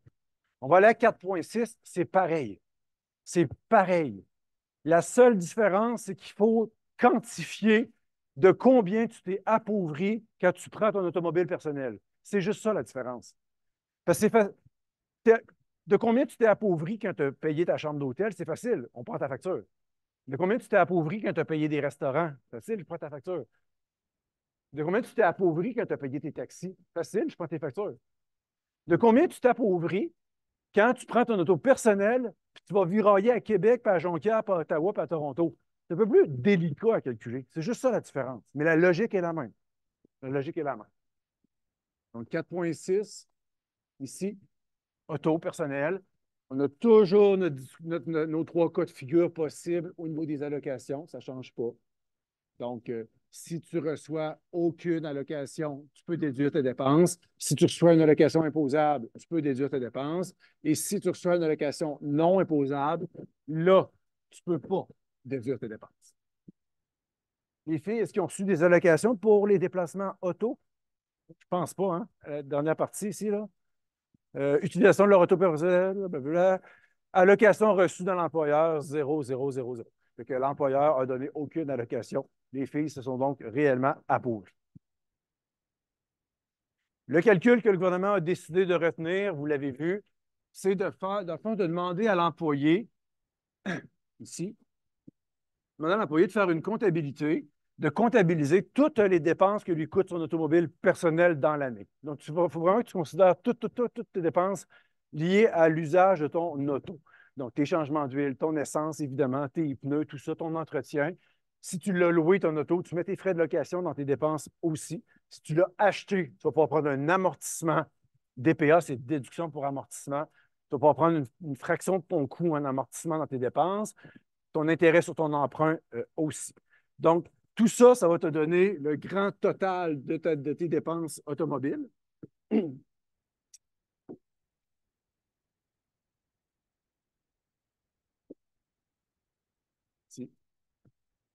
On va aller à 4.6, c'est pareil. C'est pareil. La seule différence, c'est qu'il faut quantifier de combien tu t'es appauvri quand tu prends ton automobile personnel. C'est juste ça la différence. Parce que de combien tu t'es appauvri quand tu as payé ta chambre d'hôtel, c'est facile, on prend ta facture. De combien tu t'es appauvri quand tu as payé des restaurants, facile, je prends ta facture. De combien tu t'es appauvri quand tu as payé tes taxis, facile, je prends tes factures. De combien tu t'es appauvri quand tu prends ton auto personnel, puis tu vas virailler à Québec, puis à Jonquière, puis à Ottawa, puis à Toronto. C'est un peu plus délicat à calculer. C'est juste ça la différence. Mais la logique est la même. La logique est la même. Donc, 4.6, ici, auto personnel. On a toujours nos trois cas de figure possibles au niveau des allocations. Ça ne change pas. Donc, si tu ne reçois aucune allocation, tu peux déduire tes dépenses. Si tu reçois une allocation imposable, tu peux déduire tes dépenses. Et si tu reçois une allocation non imposable, là, tu ne peux pas déduire tes dépenses. Les filles, est-ce qu'ils ont reçu des allocations pour les déplacements auto? Je ne pense pas, hein? La dernière partie ici, là. Utilisation de leur auto personnel, blablabla. Allocation reçue dans l'employeur, 0, 0, 0, 0. Fait que l'employeur n'a donné aucune allocation. Les filles se sont donc réellement appauvries. Le calcul que le gouvernement a décidé de retenir, vous l'avez vu, c'est de faire, dans le fond, de demander à l'employé, ici, demander à l'employé de faire une comptabilité, de comptabiliser toutes les dépenses que lui coûte son automobile personnel dans l'année. Donc, il faut vraiment que tu considères toutes tes dépenses liées à l'usage de ton auto. Donc, tes changements d'huile, ton essence, évidemment, tes pneus, tout ça, ton entretien. Si tu l'as loué, ton auto, tu mets tes frais de location dans tes dépenses aussi. Si tu l'as acheté, tu vas pouvoir prendre un amortissement. DPA, c'est déduction pour amortissement. Tu vas pouvoir prendre une fraction de ton coût en amortissement dans tes dépenses. Ton intérêt sur ton emprunt aussi. Donc, tout ça, ça va te donner le grand total de tes dépenses automobiles.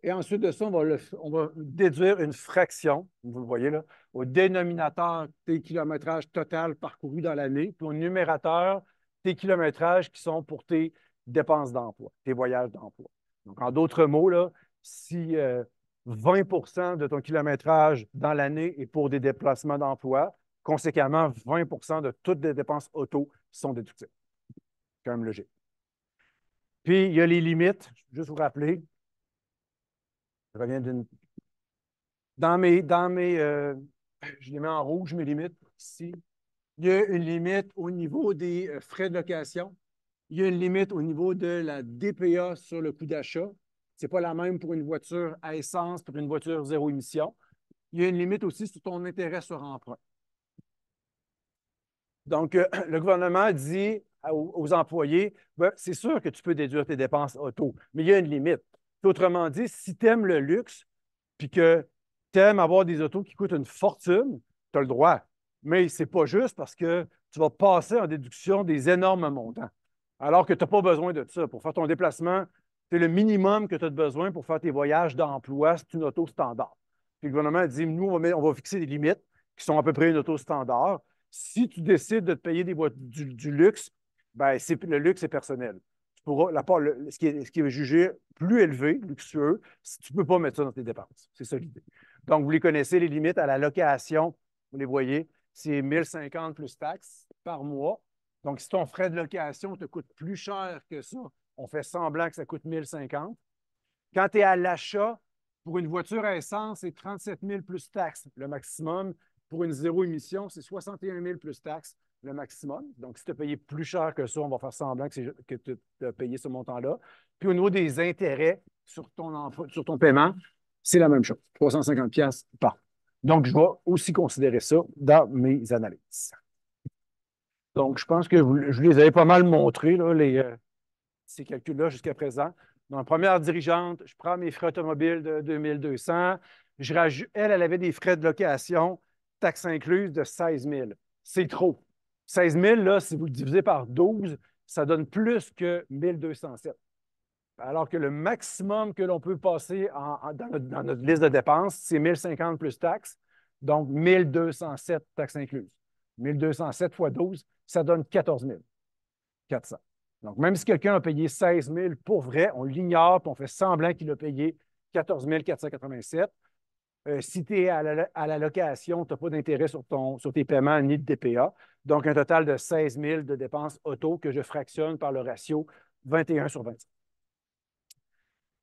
Et ensuite de ça, on va déduire une fraction, vous le voyez là, au dénominateur tes kilométrages total parcourus dans l'année, puis au numérateur tes kilométrages qui sont pour tes dépenses d'emploi, tes voyages d'emploi. Donc, en d'autres mots, là, si 20 de ton kilométrage dans l'année est pour des déplacements d'emploi, conséquemment, 20 de toutes les dépenses auto sont déductibles. C'est quand même logique. Puis, il y a les limites, juste vous rappeler, je reviens d'une. Je les mets en rouge, mes limites ici. Il y a une limite au niveau des frais de location. Il y a une limite au niveau de la DPA sur le coût d'achat. Ce n'est pas la même pour une voiture à essence, pour une voiture zéro émission. Il y a une limite aussi sur ton intérêt sur emprunt. Donc, le gouvernement dit aux employés, ben, c'est sûr que tu peux déduire tes dépenses auto, mais il y a une limite. Autrement dit, si tu aimes le luxe, puis que tu aimes avoir des autos qui coûtent une fortune, tu as le droit. Mais ce n'est pas juste parce que tu vas passer en déduction des énormes montants. Alors que tu n'as pas besoin de ça. Pour faire ton déplacement, c'est le minimum que tu as besoin pour faire tes voyages d'emploi, c'est une auto standard. Puis le gouvernement dit, nous, on va fixer des limites qui sont à peu près une auto standard. Si tu décides de te payer du luxe, ben, le luxe est personnel. pourras, ce qui est jugé plus élevé, luxueux, tu ne peux pas mettre ça dans tes dépenses. C'est ça l'idée. Donc, vous les connaissez, les limites à la location, vous les voyez, c'est 1050 plus taxes par mois. Donc, si ton frais de location te coûte plus cher que ça, on fait semblant que ça coûte 1050. Quand tu es à l'achat, pour une voiture à essence, c'est 37 000 plus taxes, le maximum. Pour une zéro émission, c'est 61 000 plus taxes, le maximum. Donc, si tu as payé plus cher que ça, on va faire semblant que tu as payé ce montant-là. Puis au niveau des intérêts sur ton paiement, c'est la même chose, 350$ par. Donc, je vais aussi considérer ça dans mes analyses. Donc, je pense que je les avais pas mal montrés, là, ces calculs-là jusqu'à présent. Dans la première dirigeante, je prends mes frais automobiles de 2200. Elle avait des frais de location, taxes incluses, de 16 000. C'est trop. 16 000, là, si vous le divisez par 12, ça donne plus que 1207. Alors que le maximum que l'on peut passer dans notre liste de dépenses, c'est 1050 plus taxes, donc 1207 taxes incluses. 1207 fois 12, ça donne 14 400. Donc, même si quelqu'un a payé 16 000 pour vrai, on l'ignore et on fait semblant qu'il a payé 14 487. Si tu es à la location, tu n'as pas d'intérêt sur tes paiements ni de DPA. Donc, un total de 16 000 de dépenses auto que je fractionne par le ratio 21 sur 25.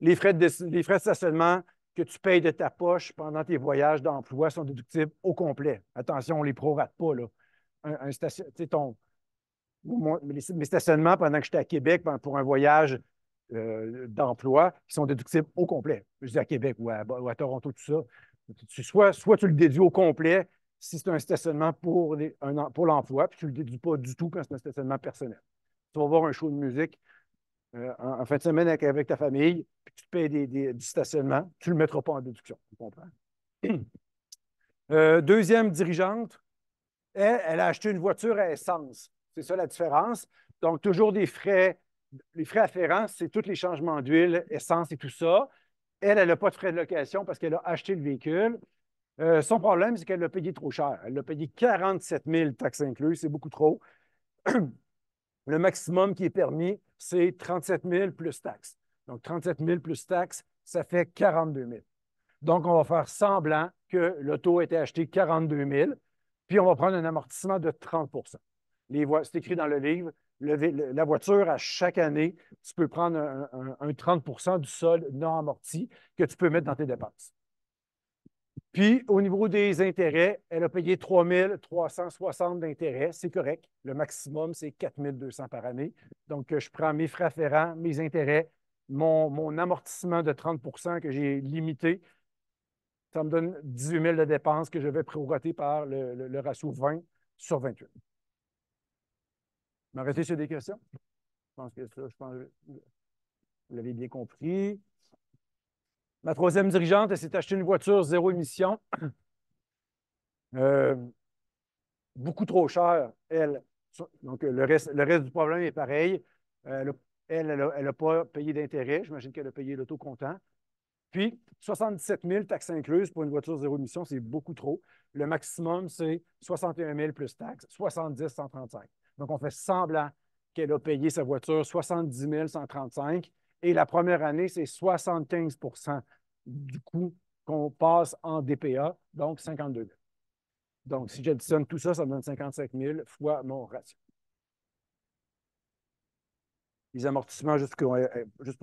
Les frais de stationnement que tu payes de ta poche pendant tes voyages d'emploi sont déductibles au complet. Attention, on ne les prorate pas, là. Mes stationnements pendant que j'étais à Québec pour un voyage d'emploi, qui sont déductibles au complet. Je dis à Québec ou à Toronto, tout ça. Soit tu le déduis au complet si c'est un stationnement pour l'emploi, puis tu ne le déduis pas du tout quand c'est un stationnement personnel. Tu vas voir un show de musique en fin de semaine avec ta famille, puis tu te payes du stationnement, tu ne le mettras pas en déduction. Tu comprends? Deuxième dirigeante, elle a acheté une voiture à essence. C'est ça la différence. Donc, toujours des frais. Les frais afférents, c'est tous les changements d'huile, essence et tout ça. Elle n'a pas de frais de location parce qu'elle a acheté le véhicule. Son problème, c'est qu'elle l'a payé trop cher. Elle a payé 47 000 taxes incluses, c'est beaucoup trop. Le maximum qui est permis, c'est 37 000 plus taxes. Donc, 37 000 plus taxes, ça fait 42 000. Donc, on va faire semblant que l'auto a été acheté 42 000, puis on va prendre un amortissement de 30 c'est écrit dans le livre. La voiture, à chaque année, tu peux prendre un 30 du solde non amorti que tu peux mettre dans tes dépenses. Puis, au niveau des intérêts, elle a payé 3 360 d'intérêts. C'est correct. Le maximum, c'est 4 200 par année. Donc, je prends mes frais afférents, mes intérêts, mon amortissement de 30 que j'ai limité. Ça me donne 18 000 de dépenses que je vais prorater par le ratio 20 sur 28. M'arrêtez sur des questions? Je pense que vous l'avez bien compris. Ma troisième dirigeante, elle s'est acheté une voiture zéro émission. Beaucoup trop cher, elle. Donc, le reste du problème est pareil. Elle n'a pas payé d'intérêt. J'imagine qu'elle a payé l'auto comptant. Puis, 77 000 taxes incluses pour une voiture zéro émission, c'est beaucoup trop. Le maximum, c'est 61 000 plus taxes, 70 135. Donc, on fait semblant qu'elle a payé sa voiture 70 135. Et la première année, c'est 75 du coût qu'on passe en DPA, donc 52 000. Donc, si j'additionne tout ça, ça me donne 55 000 fois mon ratio. Les amortissements, juste pour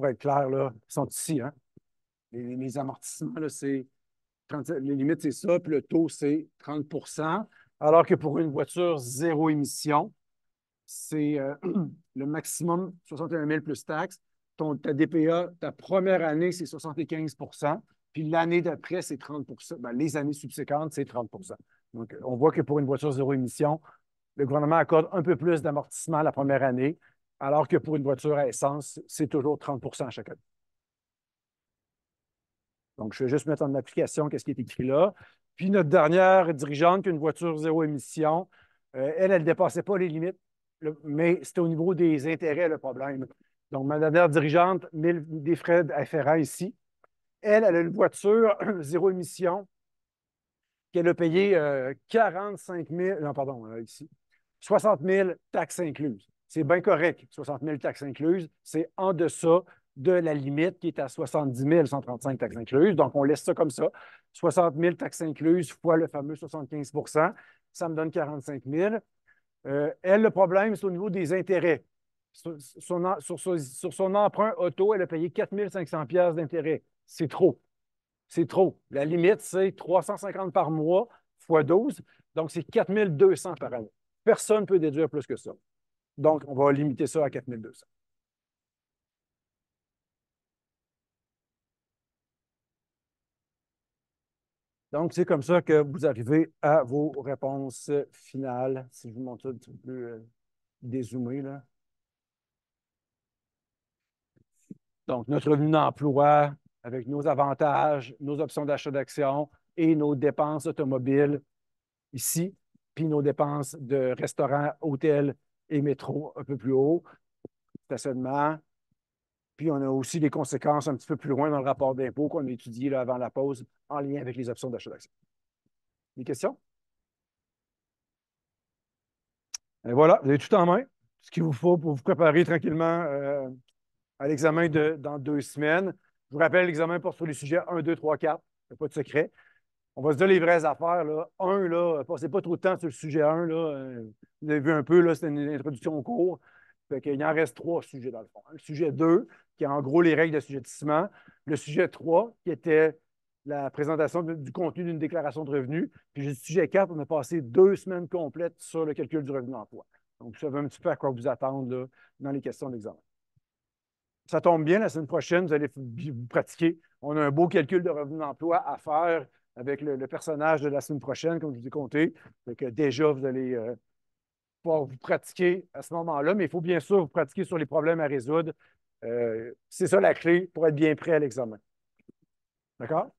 être clair, là, sont ici. Hein? Les amortissements, là, c'est 30, les limites, c'est ça, puis le taux, c'est 30 alors que pour une voiture zéro émission, c'est le maximum 61 000 plus taxes. Ta DPA, ta première année, c'est 75 puis l'année d'après, c'est 30 ben, les années subséquentes, c'est 30 Donc, on voit que pour une voiture zéro émission, le gouvernement accorde un peu plus d'amortissement la première année, alors que pour une voiture à essence, c'est toujours 30 à chaque année. Donc, je vais juste mettre en application ce qui est écrit là. Puis, notre dernière dirigeante, qui a une voiture zéro émission, elle ne dépassait pas les limites, mais c'était au niveau des intérêts le problème. Donc, ma dernière dirigeante, des frais afférents ici. Elle a une voiture zéro émission qu'elle a payé 45 000, non, pardon, ici, 60 000 taxes incluses. c'est bien correct, 60 000 taxes incluses. C'est en deçà de la limite qui est à 70 135 taxes incluses. Donc, on laisse ça comme ça. 60 000 taxes incluses fois le fameux 75 ça me donne 45 000. Elle, le problème, c'est au niveau des intérêts. Sur son emprunt auto, elle a payé 4 500 d'intérêt. C'est trop. C'est trop. La limite, c'est 350 par mois fois 12. Donc, c'est 4 200 par année. Personne ne peut déduire plus que ça. Donc, on va limiter ça à 4 200. Donc, c'est comme ça que vous arrivez à vos réponses finales. Si je vous montre ça un petit peu plus dézoomé, là. Donc, notre revenu d'emploi avec nos avantages, nos options d'achat d'actions et nos dépenses automobiles ici, puis nos dépenses de restaurant, hôtel et métro un peu plus haut, stationnement. Puis, on a aussi les conséquences un petit peu plus loin dans le rapport d'impôt qu'on a étudié là, avant la pause en lien avec les options d'achat d'actions. Des questions? Et voilà, vous avez tout en main. Ce qu'il vous faut pour vous préparer tranquillement à l'examen dans 2 semaines. Je vous rappelle, l'examen porte sur les sujets 1, 2, 3, 4. Il n'y a pas de secret. On va se dire les vraies affaires. Là. 1, là, passez pas trop de temps sur le sujet 1. Là. Vous avez vu un peu, là, c'est une introduction au cours. Fait qu'il en reste 3 sujets dans le fond. Le sujet 2, qui est en gros les règles d'assujettissement. Le sujet 3, qui était la présentation du contenu d'une déclaration de revenus. Puis le sujet 4, on a passé 2 semaines complètes sur le calcul du revenu d'emploi. Donc, vous savez un petit peu à quoi vous attendre là, dans les questions d'examen. Ça tombe bien, la semaine prochaine, vous allez vous pratiquer. On a un beau calcul de revenu d'emploi à faire avec le personnage de la semaine prochaine, comme je vous ai compté. Donc, déjà, vous allez pouvoir vous pratiquer à ce moment-là, mais il faut bien sûr vous pratiquer sur les problèmes à résoudre. C'est ça la clé pour être bien prêt à l'examen. D'accord?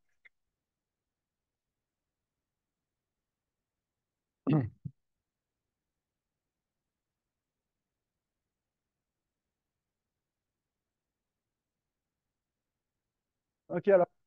OK, alors.